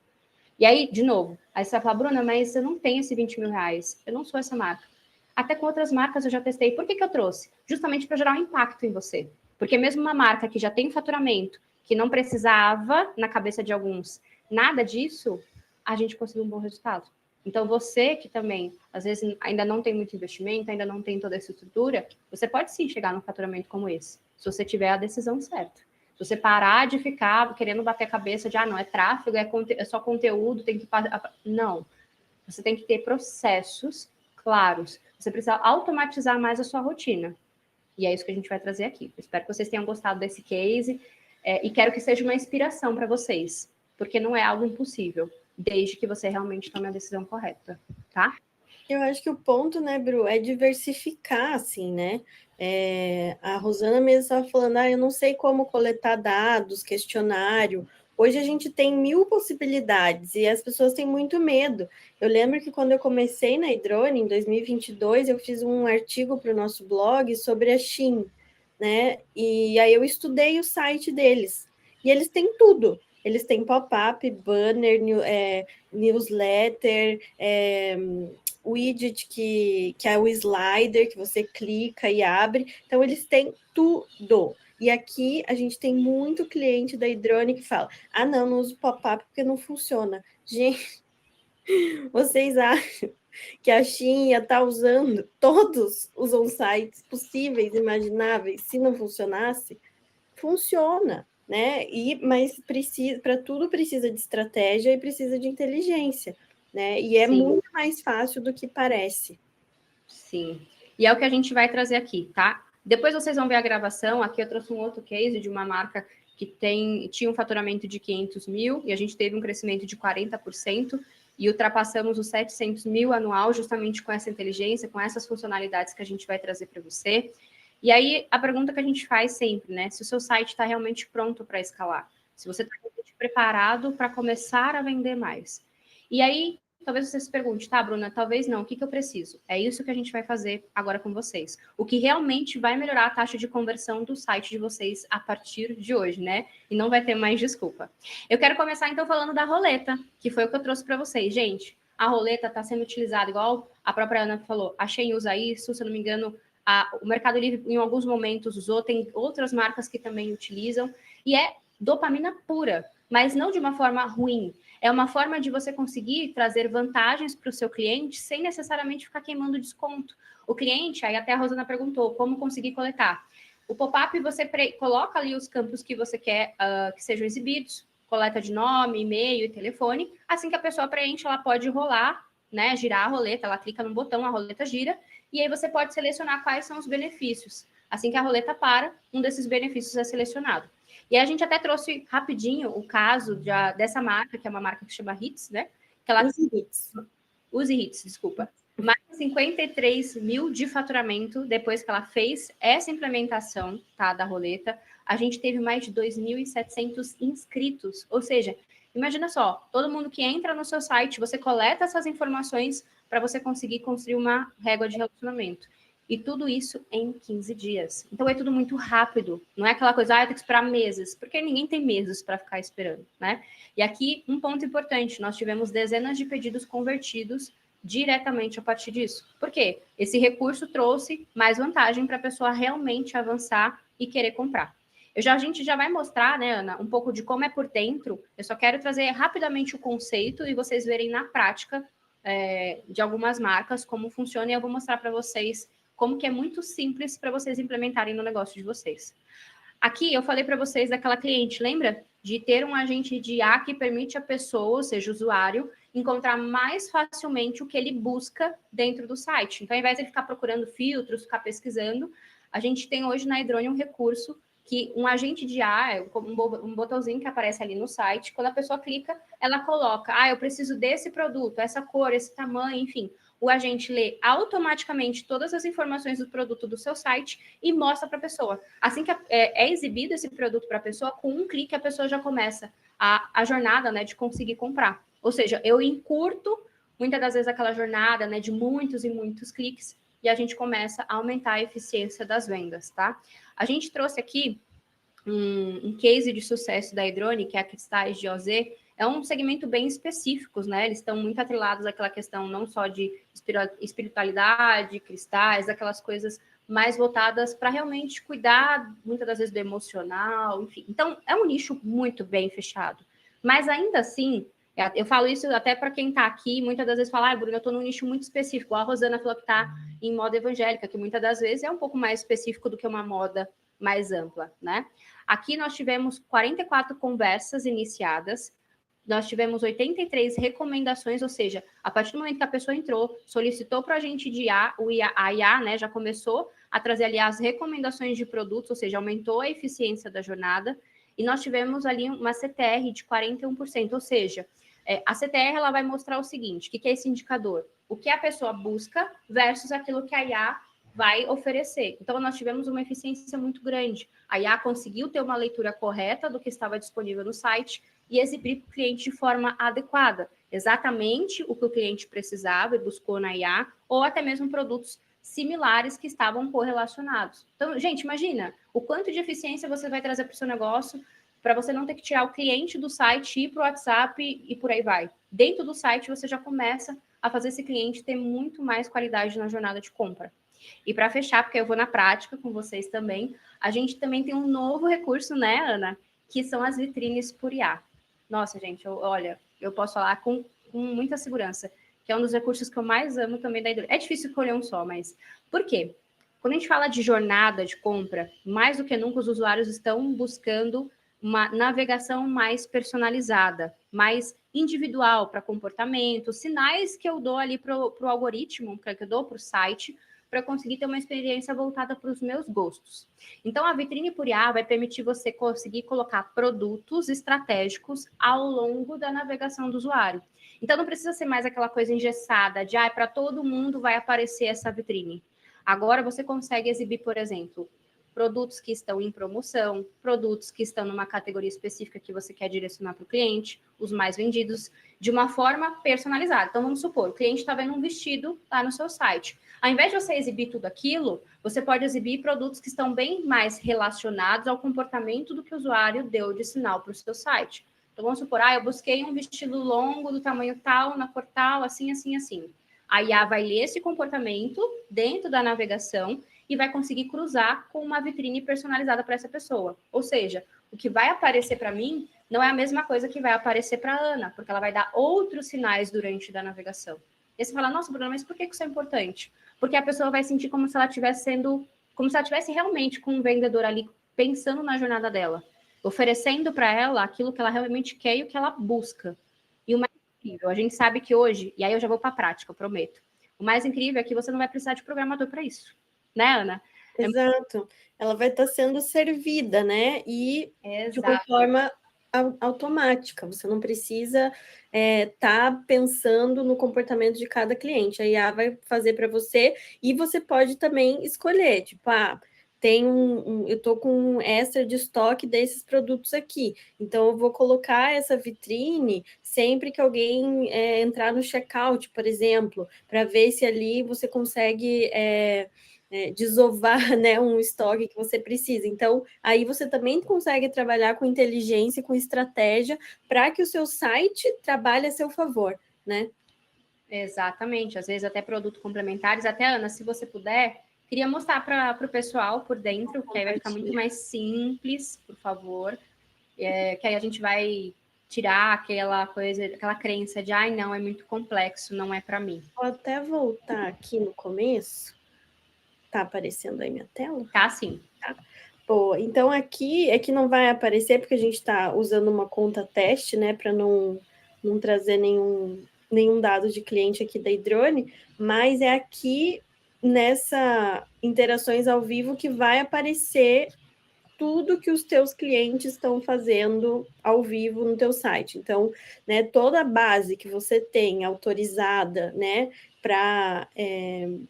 E aí, de novo, aí você vai falar, Bruna, mas eu não tenho esse 20 mil reais, eu não sou essa marca. Até com outras marcas eu já testei. Por que eu trouxe? Justamente para gerar um impacto em você. Porque mesmo uma marca que já tem faturamento, que não precisava, na cabeça de alguns, nada disso, a gente conseguiu um bom resultado. Então, você que também, às vezes, ainda não tem muito investimento, ainda não tem toda essa estrutura, você pode sim chegar num faturamento como esse, se você tiver a decisão certa. Se você parar de ficar querendo bater a cabeça de, não, é tráfego, é só conteúdo, tem que... Não. Você tem que ter processos claros. Você precisa automatizar mais a sua rotina. E é isso que a gente vai trazer aqui. Eu espero que vocês tenham gostado desse case e quero que seja uma inspiração para vocês, porque não é algo impossível, desde que você realmente tome a decisão correta, tá? Eu acho que o ponto, né, Bru, é diversificar, assim, né? A Rosana mesmo estava falando, eu não sei como coletar dados, questionário. Hoje a gente tem 1000 possibilidades e as pessoas têm muito medo. Eu lembro que quando eu comecei na Idrone, em 2022, eu fiz um artigo para o nosso blog sobre a Shein, né? E aí eu estudei o site deles. E eles têm tudo. Eles têm pop-up, banner, newsletter, widget que é o slider, que você clica e abre. Então, eles têm tudo. E aqui a gente tem muito cliente da Idrone que fala, não uso pop-up porque não funciona. Gente, vocês acham que a Shein ia estar usando, todos usam sites possíveis, imagináveis, se não funcionasse? Funciona, né? Mas para tudo precisa de estratégia e precisa de inteligência, né? E é muito mais fácil do que parece. Sim. E é o que a gente vai trazer aqui, tá? Depois vocês vão ver a gravação. Aqui eu trouxe um outro case de uma marca que tinha um faturamento de 500 mil e a gente teve um crescimento de 40% e ultrapassamos os 700 mil anual justamente com essa inteligência, com essas funcionalidades que a gente vai trazer para você. E aí, a pergunta que a gente faz sempre, né? Se o seu site está realmente pronto para escalar, se você está realmente preparado para começar a vender mais. E aí, talvez você se pergunte, tá, Bruna, talvez não, o que eu preciso? É isso que a gente vai fazer agora com vocês. O que realmente vai melhorar a taxa de conversão do site de vocês a partir de hoje, né? E não vai ter mais desculpa. Eu quero começar, então, falando da roleta, que foi o que eu trouxe para vocês. Gente, a roleta está sendo utilizada, igual a própria Ana falou, a Shein usa isso, se eu não me engano, o Mercado Livre, em alguns momentos, usou, tem outras marcas que também utilizam, e é dopamina pura, mas não de uma forma ruim. É uma forma de você conseguir trazer vantagens para o seu cliente sem necessariamente ficar queimando desconto. O cliente, aí até a Rosana perguntou, como conseguir coletar? O pop-up, você coloca ali os campos que você quer que sejam exibidos, coleta de nome, e-mail e telefone. Assim que a pessoa preenche, ela pode rolar, né, girar a roleta, ela clica no botão, a roleta gira, e aí você pode selecionar quais são os benefícios. Assim que a roleta para, um desses benefícios é selecionado. E a gente até trouxe rapidinho o caso dessa marca, que é uma marca que chama Hits, né? Que ela... Use Hits, desculpa. Mais de 53 mil de faturamento depois que ela fez essa implementação, tá, da roleta. A gente teve mais de 2.700 inscritos. Ou seja, imagina só, todo mundo que entra no seu site, você coleta essas informações para você conseguir construir uma régua de relacionamento. E tudo isso em 15 dias. Então, é tudo muito rápido. Não é aquela coisa, eu tenho que esperar meses. Porque ninguém tem meses para ficar esperando, né? E aqui, um ponto importante. Nós tivemos dezenas de pedidos convertidos diretamente a partir disso. Por quê? Esse recurso trouxe mais vantagem para a pessoa realmente avançar e querer comprar. A gente já vai mostrar, né, Ana, um pouco de como é por dentro. Eu só quero trazer rapidamente o conceito e vocês verem na prática de algumas marcas como funciona. E eu vou mostrar para vocês como que é muito simples para vocês implementarem no negócio de vocês. Aqui eu falei para vocês daquela cliente, lembra? De ter um agente de IA que permite a pessoa, ou seja, o usuário, encontrar mais facilmente o que ele busca dentro do site. Então, ao invés de ele ficar procurando filtros, ficar pesquisando, a gente tem hoje na Hydronium um recurso que um agente de IA, um botãozinho que aparece ali no site, quando a pessoa clica, ela coloca, eu preciso desse produto, essa cor, esse tamanho, enfim. O agente lê automaticamente todas as informações do produto do seu site e mostra para a pessoa. Assim que é exibido esse produto para a pessoa, com um clique a pessoa já começa a jornada, né, de conseguir comprar. Ou seja, eu encurto muitas das vezes aquela jornada, né, de muitos e muitos cliques e a gente começa a aumentar a eficiência das vendas, tá? A gente trouxe aqui um case de sucesso da Hydronium, que é a Cristais de OZ. É um segmento bem específico, né? Eles estão muito atrelados àquela questão não só de espiritualidade, cristais, aquelas coisas mais voltadas para realmente cuidar, muitas das vezes, do emocional, enfim. Então, é um nicho muito bem fechado. Mas, ainda assim, eu falo isso até para quem está aqui, muitas das vezes fala, Bruno, eu estou num nicho muito específico. A Rosana falou que está em moda evangélica, que muitas das vezes é um pouco mais específico do que uma moda mais ampla, né? Aqui nós tivemos 44 conversas iniciadas, nós tivemos 83 recomendações, ou seja, a partir do momento que a pessoa entrou, solicitou para a gente de IA, a IA, né, já começou a trazer ali as recomendações de produtos, ou seja, aumentou a eficiência da jornada, e nós tivemos ali uma CTR de 41%, ou seja, a CTR ela vai mostrar o seguinte, o que é esse indicador? O que a pessoa busca versus aquilo que a IA vai oferecer. Então, nós tivemos uma eficiência muito grande. A IA conseguiu ter uma leitura correta do que estava disponível no site e exibir para o cliente de forma adequada, exatamente o que o cliente precisava e buscou na IA, ou até mesmo produtos similares que estavam correlacionados. Então, gente, imagina o quanto de eficiência você vai trazer para o seu negócio para você não ter que tirar o cliente do site, ir para o WhatsApp e por aí vai. Dentro do site, você já começa a fazer esse cliente ter muito mais qualidade na jornada de compra. E para fechar, porque eu vou na prática com vocês também, a gente também tem um novo recurso, né, Ana? Que são as vitrines por IA. Nossa, gente, olha, eu posso falar com muita segurança, que é um dos recursos que eu mais amo também da Hydronium. É difícil escolher um só, mas por quê? Quando a gente fala de jornada de compra, mais do que nunca os usuários estão buscando uma navegação mais personalizada, mais individual para comportamento, sinais que eu dou ali para o algoritmo, que eu dou para o site, para eu conseguir ter uma experiência voltada para os meus gostos. Então, a vitrine por IA vai permitir você conseguir colocar produtos estratégicos ao longo da navegação do usuário. Então, não precisa ser mais aquela coisa engessada de, para todo mundo vai aparecer essa vitrine. Agora, você consegue exibir, por exemplo, produtos que estão em promoção, produtos que estão numa categoria específica que você quer direcionar para o cliente, os mais vendidos, de uma forma personalizada. Então, vamos supor, o cliente está vendo um vestido lá no seu site. Ao invés de você exibir tudo aquilo, você pode exibir produtos que estão bem mais relacionados ao comportamento do que o usuário deu de sinal para o seu site. Então, vamos supor, eu busquei um vestido longo do tamanho tal, na cor tal, assim, assim, assim. A IA vai ler esse comportamento dentro da navegação e vai conseguir cruzar com uma vitrine personalizada para essa pessoa. Ou seja, o que vai aparecer para mim não é a mesma coisa que vai aparecer para a Ana, porque ela vai dar outros sinais durante a navegação. E você fala, nossa, Bruna, mas por que isso é importante? Porque a pessoa vai sentir como se ela estivesse como se ela estivesse realmente com um vendedor ali pensando na jornada dela, oferecendo para ela aquilo que ela realmente quer e o que ela busca. E o mais incrível, a gente sabe que hoje, e aí eu já vou para a prática, eu prometo, o mais incrível é que você não vai precisar de programador para isso. Né, Ana? Exato. Ela vai estar sendo servida, né? E de uma forma automática. Você não precisa estar pensando no comportamento de cada cliente. A IA vai fazer para você e você pode também escolher, tipo, eu estou com um extra de estoque desses produtos aqui. Então, eu vou colocar essa vitrine sempre que alguém entrar no checkout, por exemplo, para ver se ali você consegue desovar, né, um estoque que você precisa. Então, aí você também consegue trabalhar com inteligência, com estratégia, para que o seu site trabalhe a seu favor, né? Exatamente. Às vezes até produtos complementares. Até, Ana, se você puder, queria mostrar para o pessoal por dentro, que aí vai ficar muito mais simples, por favor. Que aí a gente vai tirar aquela coisa, aquela crença de, não, é muito complexo, não é para mim. Vou até voltar aqui no começo. Tá aparecendo aí minha tela? Tá, sim. Tá. Boa. Então, aqui é que não vai aparecer, porque a gente está usando uma conta teste, né, para não trazer nenhum dado de cliente aqui da Idrone, mas é aqui nessa interações ao vivo que vai aparecer tudo que os teus clientes estão fazendo ao vivo no teu site. Então, né, toda a base que você tem autorizada, né, para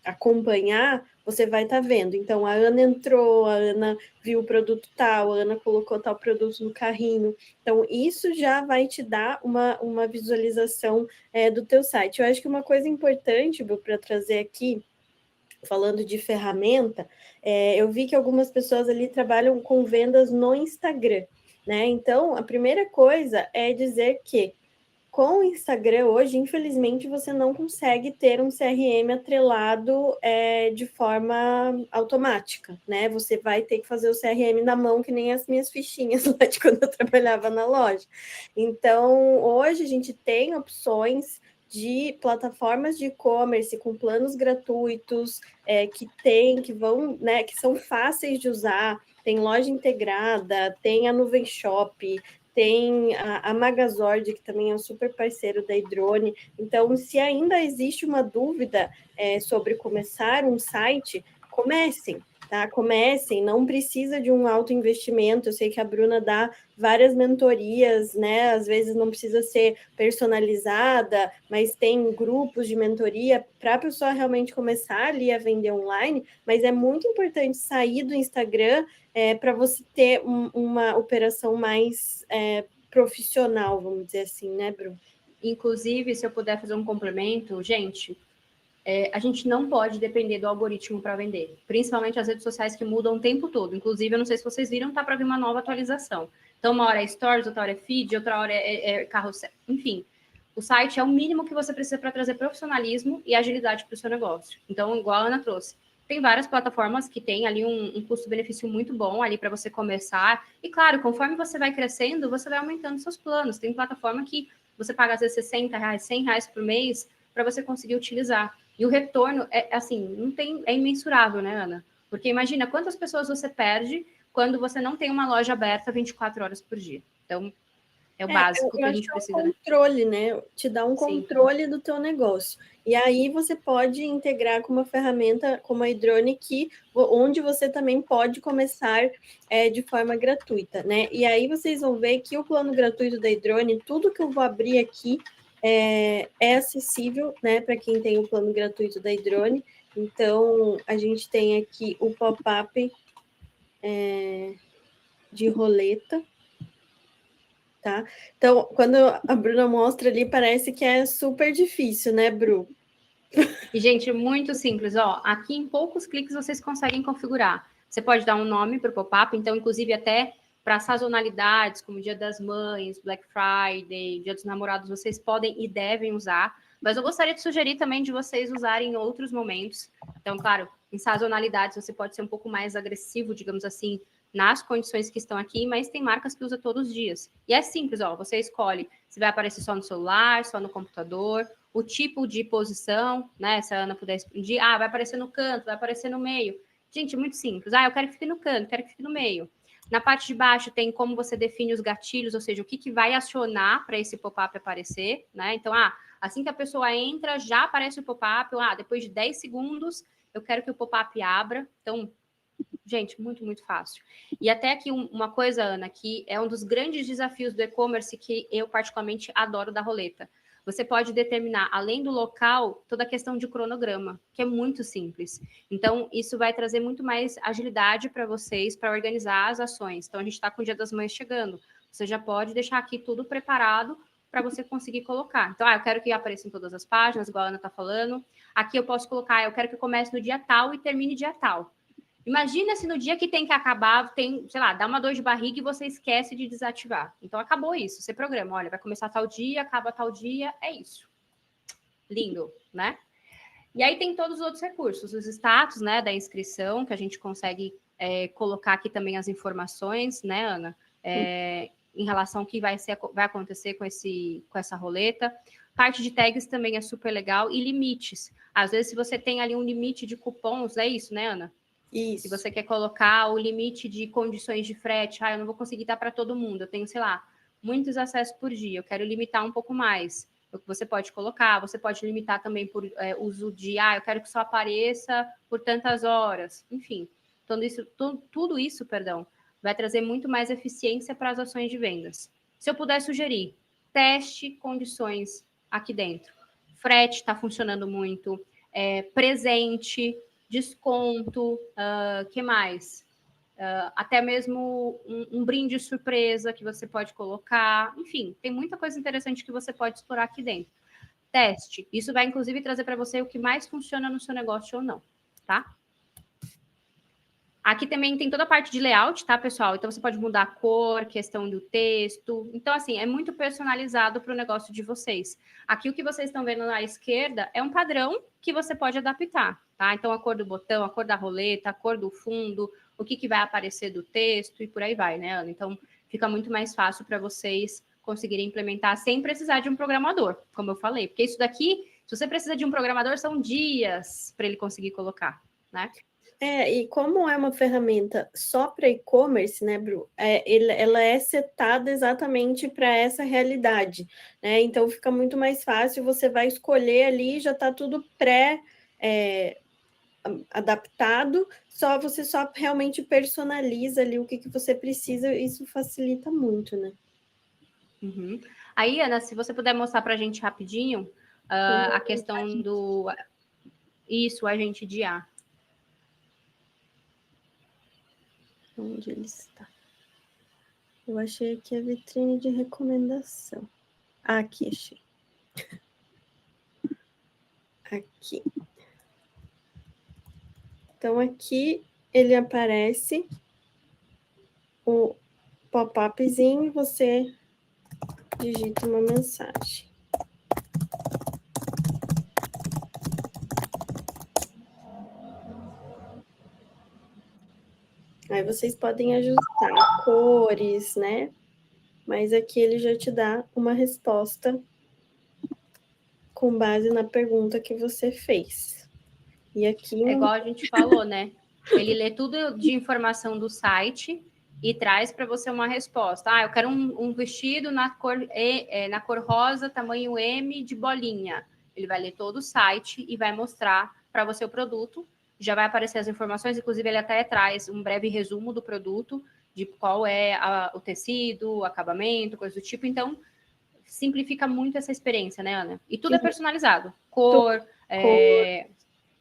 acompanhar, você vai estar vendo. Então, a Ana entrou, a Ana viu o produto tal, a Ana colocou tal produto no carrinho. Então, isso já vai te dar uma visualização do teu site. Eu acho que uma coisa importante para trazer aqui, falando de ferramenta, eu vi que algumas pessoas ali trabalham com vendas no Instagram, né? Então, a primeira coisa é dizer que com o Instagram hoje, infelizmente, você não consegue ter um CRM atrelado de forma automática, né? Você vai ter que fazer o CRM na mão, que nem as minhas fichinhas lá de quando eu trabalhava na loja. Então, hoje a gente tem opções de plataformas de e-commerce com planos gratuitos que são fáceis de usar, tem loja integrada, tem a Nuvem Shop, tem a Magazord, que também é um super parceiro da Idrone. Então, se ainda existe uma dúvida sobre começar um site, comecem, tá? Comecem, não precisa de um alto investimento. Eu sei que a Bruna dá várias mentorias, né? Às vezes não precisa ser personalizada, mas tem grupos de mentoria para a pessoa realmente começar ali a vender online. Mas é muito importante sair do Instagram para você ter uma operação mais profissional, vamos dizer assim, né, Bruno? Inclusive, se eu puder fazer um complemento, gente, a gente não pode depender do algoritmo para vender, principalmente as redes sociais que mudam o tempo todo. Inclusive, eu não sei se vocês viram, tá para vir uma nova atualização. Então, uma hora é Stories, outra hora é Feed, outra hora é carrossel, enfim. O site é o mínimo que você precisa para trazer profissionalismo e agilidade para o seu negócio. Então, igual a Ana trouxe, tem várias plataformas que têm ali um custo-benefício muito bom ali para você começar. E, claro, conforme você vai crescendo, você vai aumentando seus planos. Tem plataforma que você paga, às vezes, R$60, R$100 por mês para você conseguir utilizar. E o retorno é imensurável, né, Ana? Porque imagina quantas pessoas você perde quando você não tem uma loja aberta 24 horas por dia. Então, É o básico que eu a acho gente que é um precisa, né? controle, né? Te dá um Sim. controle do teu negócio. E aí você pode integrar com uma ferramenta como a Idrone, onde você também pode começar de forma gratuita, né? E aí vocês vão ver que o plano gratuito da Idrone, tudo que eu vou abrir aqui é acessível, né, para quem tem o plano gratuito da Idrone. Então, a gente tem aqui o pop-up de roleta, tá? Então, quando a Bruna mostra ali, parece que é super difícil, né, Bru? E, gente, muito simples, ó. Aqui em poucos cliques vocês conseguem configurar. Você pode dar um nome para o pop-up, então, inclusive, até para sazonalidades, como Dia das Mães, Black Friday, Dia dos Namorados, vocês podem e devem usar. Mas eu gostaria de sugerir também de vocês usarem em outros momentos. Então, claro, em sazonalidades você pode ser um pouco mais agressivo, digamos assim, nas condições que estão aqui, mas tem marcas que usa todos os dias. E é simples, ó, você escolhe se vai aparecer só no celular, só no computador, o tipo de posição, né? Se a Ana puder expandir, vai aparecer no canto, vai aparecer no meio. Gente, muito simples. Eu quero que fique no canto, quero que fique no meio. Na parte de baixo tem como você define os gatilhos, ou seja, o que vai acionar para esse pop-up aparecer, né? Então, assim que a pessoa entra, já aparece o pop-up, depois de 10 segundos, eu quero que o pop-up abra. Então, gente, muito, muito fácil. E até aqui uma coisa, Ana, que é um dos grandes desafios do e-commerce que eu particularmente adoro da roleta. Você pode determinar, além do local, toda a questão de cronograma, que é muito simples. Então, isso vai trazer muito mais agilidade para vocês, para organizar as ações. Então, a gente está com o Dia das Mães chegando. Você já pode deixar aqui tudo preparado para você conseguir colocar. Então, eu quero que apareça em todas as páginas, igual a Ana está falando. Aqui eu posso colocar, eu quero que comece no dia tal e termine dia tal. Imagina se no dia que tem que acabar, tem, sei lá, dá uma dor de barriga e você esquece de desativar. Então, acabou isso. Você programa, olha, vai começar tal dia, acaba tal dia, é isso. Lindo, né? E aí tem todos os outros recursos, os status, né, da inscrição, que a gente consegue colocar aqui também as informações, né, Ana? Em relação ao que vai acontecer com essa roleta. Parte de tags também é super legal. E limites. Às vezes, se você tem ali um limite de cupons, é isso, né, Ana? Isso. Se você quer colocar o limite de condições de frete, eu não vou conseguir dar para todo mundo, eu tenho, sei lá, muitos acessos por dia, eu quero limitar um pouco mais. Você pode colocar, você pode limitar também por uso de, eu quero que só apareça por tantas horas, enfim. Tudo isso, vai trazer muito mais eficiência para as ações de vendas. Se eu puder sugerir, teste condições aqui dentro. Frete está funcionando muito, presente, desconto, que mais? Até mesmo um brinde surpresa que você pode colocar. Enfim, tem muita coisa interessante que você pode explorar aqui dentro. Teste. Isso vai, inclusive, trazer para você o que mais funciona no seu negócio ou não, tá? Aqui também tem toda a parte de layout, tá, pessoal? Então, você pode mudar a cor, questão do texto. Então, assim, é muito personalizado para o negócio de vocês. Aqui, o que vocês estão vendo na esquerda é um padrão que você pode adaptar, tá? Então, a cor do botão, a cor da roleta, a cor do fundo, o que vai aparecer do texto e por aí vai, né, Ana? Então, fica muito mais fácil para vocês conseguirem implementar sem precisar de um programador, como eu falei. Porque isso daqui, se você precisa de um programador, são dias para ele conseguir colocar, né? E como é uma ferramenta só para e-commerce, né, Bru? Ela é setada exatamente para essa realidade, né? Então fica muito mais fácil, você vai escolher ali, já está tudo adaptado, você só realmente personaliza ali o que você precisa, isso facilita muito, né? Uhum. Aí, Ana, se você puder mostrar para a gente rapidinho a questão do... Isso, agente de A. Onde ele está? Eu achei aqui a vitrine de recomendação. Aqui, achei. Aqui. Então, aqui ele aparece o pop-upzinho, você digita uma mensagem. Aí vocês podem ajustar cores, né? Mas aqui ele já te dá uma resposta com base na pergunta que você fez. E aqui É igual a gente falou, né? Ele lê tudo de informação do site e traz para você uma resposta. Ah, eu quero um vestido na cor rosa, tamanho M, de bolinha. Ele vai ler todo o site e vai mostrar para você o produto. Já vai aparecer as informações, inclusive ele até traz um breve resumo do produto, de qual é o tecido, o acabamento, coisa do tipo. Então, simplifica muito essa experiência, né, Ana? E tudo é personalizado. Cor,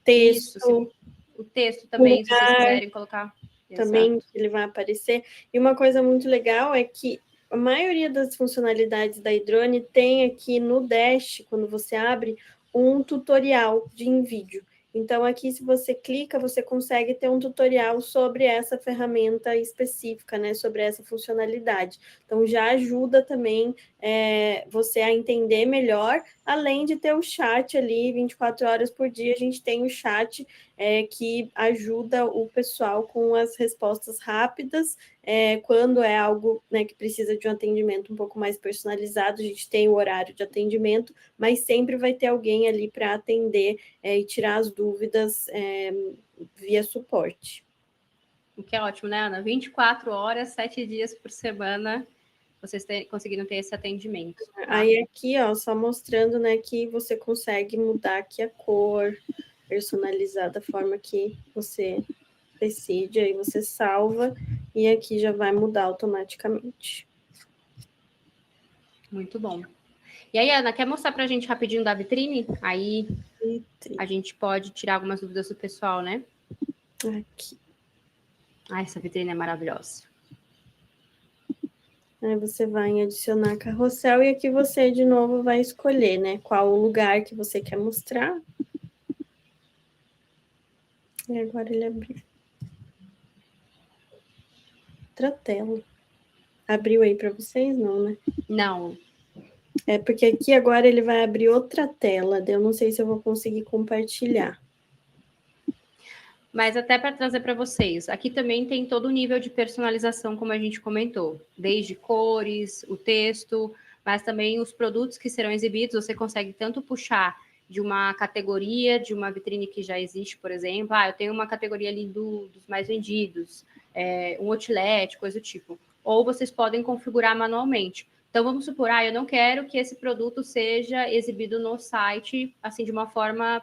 texto, isso, o texto também, lugar, se vocês quiserem colocar. também Exato. ele vai aparecer. E uma coisa muito legal é que a maioria das funcionalidades da iDrone tem aqui no dash, quando você abre, um tutorial em vídeo. Então, aqui, se você clica, você consegue ter um tutorial sobre essa ferramenta específica, né? Sobre essa funcionalidade. Então, já ajuda também você a entender melhor, além de ter o chat ali 24 horas por dia, a gente tem o chat que ajuda o pessoal com as respostas rápidas, quando é algo, né, que precisa de um atendimento um pouco mais personalizado, a gente tem o horário de atendimento, mas sempre vai ter alguém ali para atender e tirar as dúvidas via suporte. O que é ótimo, né, Ana? 24 horas, 7 dias por semana, vocês conseguiram ter esse atendimento. Tá? Aí aqui, ó, só mostrando, né, que você consegue mudar aqui a cor, personalizar da forma que você decide, aí você salva e aqui já vai mudar automaticamente. Muito bom. E aí, Ana, quer mostrar para a gente rapidinho da vitrine? Aí a gente pode tirar algumas dúvidas do pessoal, né? Aqui. Ah, essa vitrine é maravilhosa. Aí você vai em adicionar carrossel e aqui você de novo vai escolher, né, qual o lugar que você quer mostrar. E agora ele abriu. Outra tela. Abriu aí para vocês? Não, né? Não. É porque aqui agora ele vai abrir outra tela. Eu não sei se eu vou conseguir compartilhar. Mas até para trazer para vocês, aqui também tem todo o nível de personalização, como a gente comentou, desde cores, o texto, mas também os produtos que serão exibidos, você consegue tanto puxar de uma categoria, de uma vitrine que já existe, por exemplo, eu tenho uma categoria ali dos mais vendidos, um outlet, coisa do tipo. Ou vocês podem configurar manualmente. Então, vamos supor, eu não quero que esse produto seja exibido no site, assim, de uma forma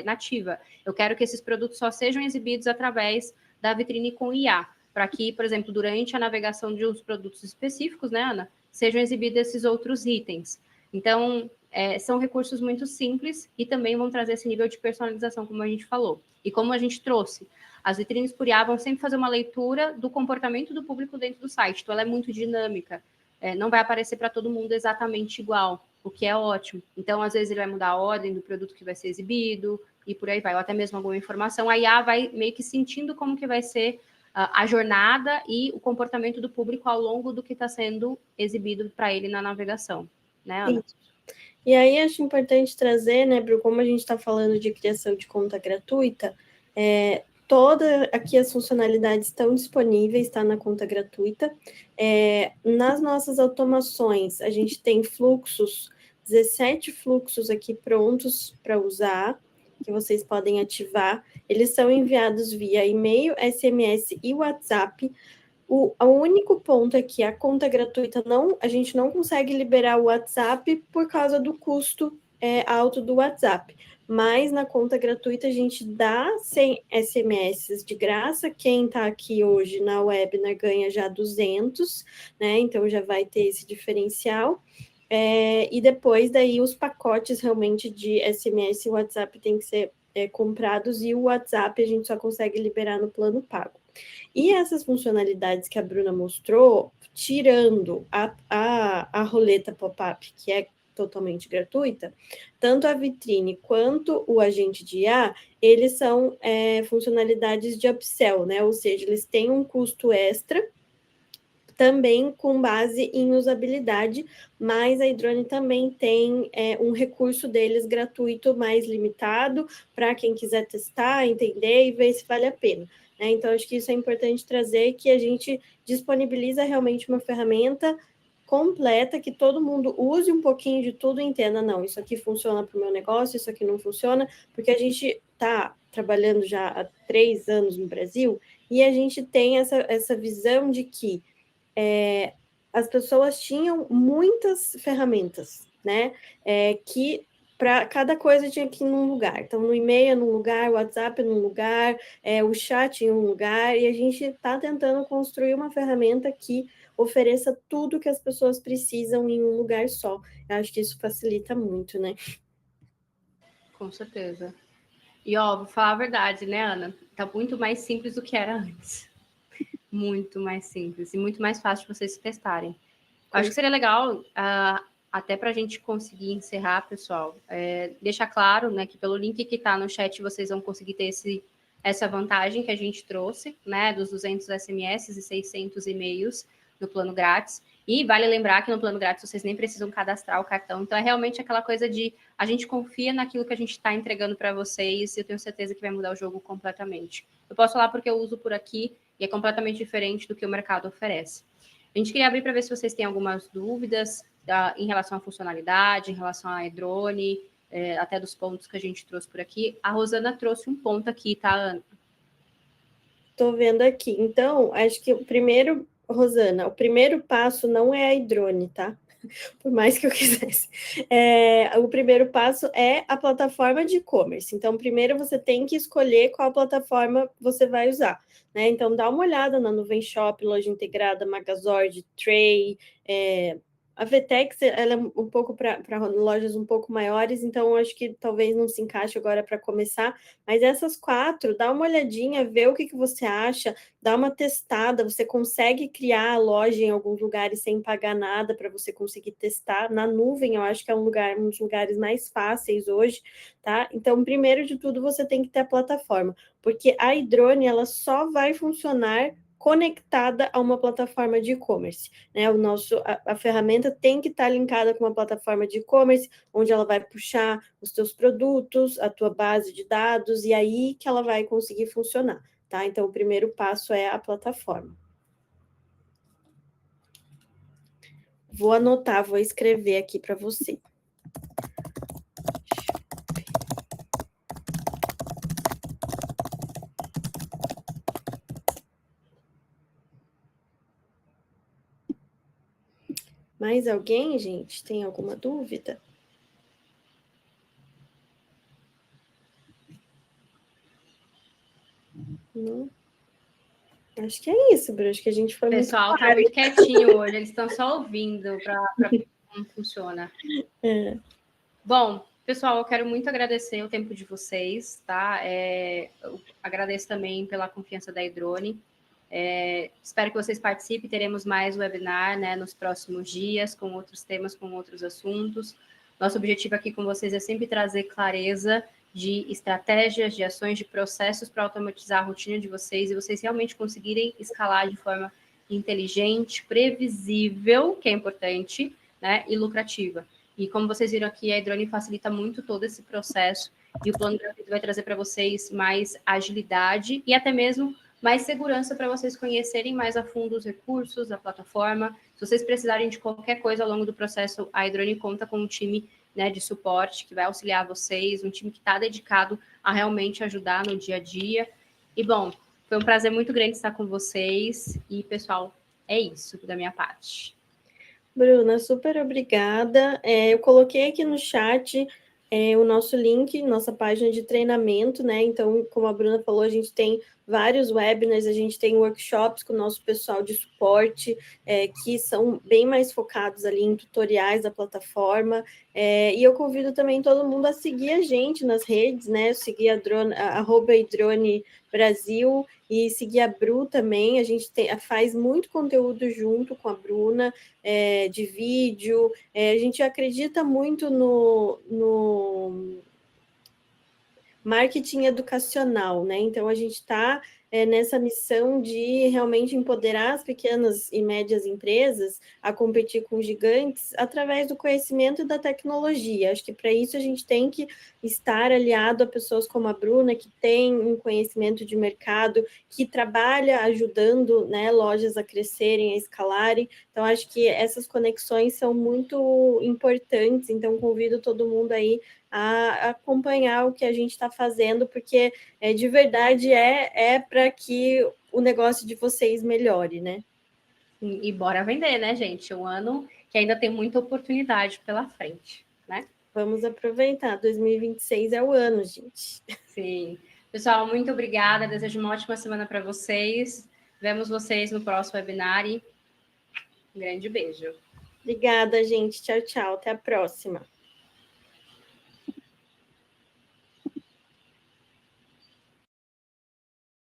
nativa. Eu quero que esses produtos só sejam exibidos através da vitrine com IA, para que, por exemplo, durante a navegação de uns produtos específicos, né, Ana, sejam exibidos esses outros itens. Então, são recursos muito simples e também vão trazer esse nível de personalização, como a gente falou. E como a gente trouxe, as vitrines por IA vão sempre fazer uma leitura do comportamento do público dentro do site, então ela é muito dinâmica. Não vai aparecer para todo mundo exatamente igual, o que é ótimo. Então, às vezes, ele vai mudar a ordem do produto que vai ser exibido e por aí vai, ou até mesmo alguma informação. A IA vai meio que sentindo como que vai ser a jornada e o comportamento do público ao longo do que está sendo exibido para ele na navegação. Né, Ana? Isso. E aí acho importante trazer, né, Bru, como a gente está falando de criação de conta gratuita, toda aqui as funcionalidades estão disponíveis, está na conta gratuita. Nas nossas automações, a gente tem fluxos, 17 fluxos aqui prontos para usar, que vocês podem ativar. Eles são enviados via e-mail, SMS e WhatsApp. O único ponto é que a conta gratuita a gente não consegue liberar o WhatsApp por causa do custo alto do WhatsApp. Mas na conta gratuita a gente dá 100 SMS de graça. Quem está aqui hoje na webinar ganha já 200, né? Então já vai ter esse diferencial. E depois daí os pacotes realmente de SMS e WhatsApp tem que ser comprados, e o WhatsApp a gente só consegue liberar no plano pago. E essas funcionalidades que a Bruna mostrou, tirando a roleta pop-up, que é totalmente gratuita, tanto a vitrine quanto o agente de IA, eles são funcionalidades de upsell, né? Ou seja, eles têm um custo extra, também com base em usabilidade, mas a iDrone também tem um recurso deles gratuito mais limitado para quem quiser testar, entender e ver se vale a pena. Então, acho que isso é importante trazer, que a gente disponibiliza realmente uma ferramenta completa, que todo mundo use um pouquinho de tudo e entenda, não, isso aqui funciona para o meu negócio, isso aqui não funciona, porque a gente está trabalhando já há 3 anos no Brasil, e a gente tem essa visão de que as pessoas tinham muitas ferramentas, né? Que para cada coisa tinha que ir num lugar. Então, no e-mail num lugar, o WhatsApp num lugar, o chat em um lugar, e a gente está tentando construir uma ferramenta que ofereça tudo que as pessoas precisam em um lugar só. Eu acho que isso facilita muito, né? Com certeza. E, ó, vou falar a verdade, né, Ana? Tá muito mais simples do que era antes. Muito mais simples e muito mais fácil de vocês testarem. Eu acho que seria legal, até para a gente conseguir encerrar, pessoal, deixar claro, né, que pelo link que está no chat vocês vão conseguir ter essa vantagem que a gente trouxe, né, dos 200 SMS e 600 e-mails no plano grátis. E vale lembrar que no plano grátis vocês nem precisam cadastrar o cartão. Então, é realmente aquela coisa de a gente confia naquilo que a gente está entregando para vocês e eu tenho certeza que vai mudar o jogo completamente. Eu posso falar porque eu uso por aqui e é completamente diferente do que o mercado oferece. A gente queria abrir para ver se vocês têm algumas dúvidas em relação à funcionalidade, em relação à iDrone, até dos pontos que a gente trouxe por aqui. A Rosana trouxe um ponto aqui, tá, Ana? Estou vendo aqui. Então, acho que o primeiro, Rosana, o primeiro passo não é a iDrone, tá? Por mais que eu quisesse. O primeiro passo é a plataforma de e-commerce. Então, primeiro você tem que escolher qual plataforma você vai usar, né? Então, dá uma olhada na Nuvem Shop, Loja Integrada, Magazord, Tray, a Vtex, ela é um pouco para lojas um pouco maiores, então acho que talvez não se encaixe agora para começar, mas essas 4, dá uma olhadinha, vê o que você acha, dá uma testada, você consegue criar a loja em alguns lugares sem pagar nada para você conseguir testar. Na nuvem, eu acho que é um dos lugares mais fáceis hoje, tá? Então, primeiro de tudo, você tem que ter a plataforma, porque a iDrone, ela só vai funcionar conectada a uma plataforma de e-commerce, né? A ferramenta tem que estar linkada com uma plataforma de e-commerce, onde ela vai puxar os teus produtos, a tua base de dados, e aí que ela vai conseguir funcionar, tá? Então, o primeiro passo é a plataforma. Vou anotar, vou escrever aqui para você. Mais alguém, gente? Tem alguma dúvida? Não? Acho que é isso, Bruno. Acho que a gente foi muito claro. O pessoal tá muito quietinho hoje, eles estão só ouvindo para ver como funciona. Bom, pessoal, eu quero muito agradecer o tempo de vocês, tá? Eu agradeço também pela confiança da iDrone. Espero que vocês participem, teremos mais webinar, né, nos próximos dias, com outros temas, com outros assuntos. Nosso objetivo aqui com vocês é sempre trazer clareza de estratégias, de ações, de processos para automatizar a rotina de vocês e vocês realmente conseguirem escalar de forma inteligente, previsível, que é importante, né, e lucrativa. E como vocês viram aqui, a iDrone facilita muito todo esse processo e o plano gratuito vai trazer para vocês mais agilidade e até mesmo mais segurança para vocês conhecerem mais a fundo os recursos, a plataforma. Se vocês precisarem de qualquer coisa ao longo do processo, a iDrone conta com um time, né, de suporte que vai auxiliar vocês, um time que está dedicado a realmente ajudar no dia a dia. E, bom, foi um prazer muito grande estar com vocês. E, pessoal, é isso da minha parte. Bruna, super obrigada. Eu coloquei aqui no chat o nosso link, nossa página de treinamento, né? Então, como a Bruna falou, a gente tem vários webinars, a gente tem workshops com o nosso pessoal de suporte, que são bem mais focados ali em tutoriais da plataforma, e eu convido também todo mundo a seguir a gente nas redes, né? Seguir @idrone Brasil e seguir a Bru também, a gente faz muito conteúdo junto com a Bruna, de vídeo, a gente acredita muito no marketing educacional, né? Então, a gente está nessa missão de realmente empoderar as pequenas e médias empresas a competir com gigantes através do conhecimento e da tecnologia. Acho que para isso a gente tem que estar aliado a pessoas como a Bruna, que tem um conhecimento de mercado, que trabalha ajudando, né, lojas a crescerem, a escalarem. Então, acho que essas conexões são muito importantes. Então, convido todo mundo aí a acompanhar o que a gente está fazendo, porque de verdade é para que o negócio de vocês melhore, né? E bora vender, né, gente? Um ano que ainda tem muita oportunidade pela frente, né? Vamos aproveitar. 2026 é o ano, gente. Sim. Pessoal, muito obrigada. Desejo uma ótima semana para vocês. Vemos vocês no próximo webinar e um grande beijo. Obrigada, gente. Tchau, tchau. Até a próxima.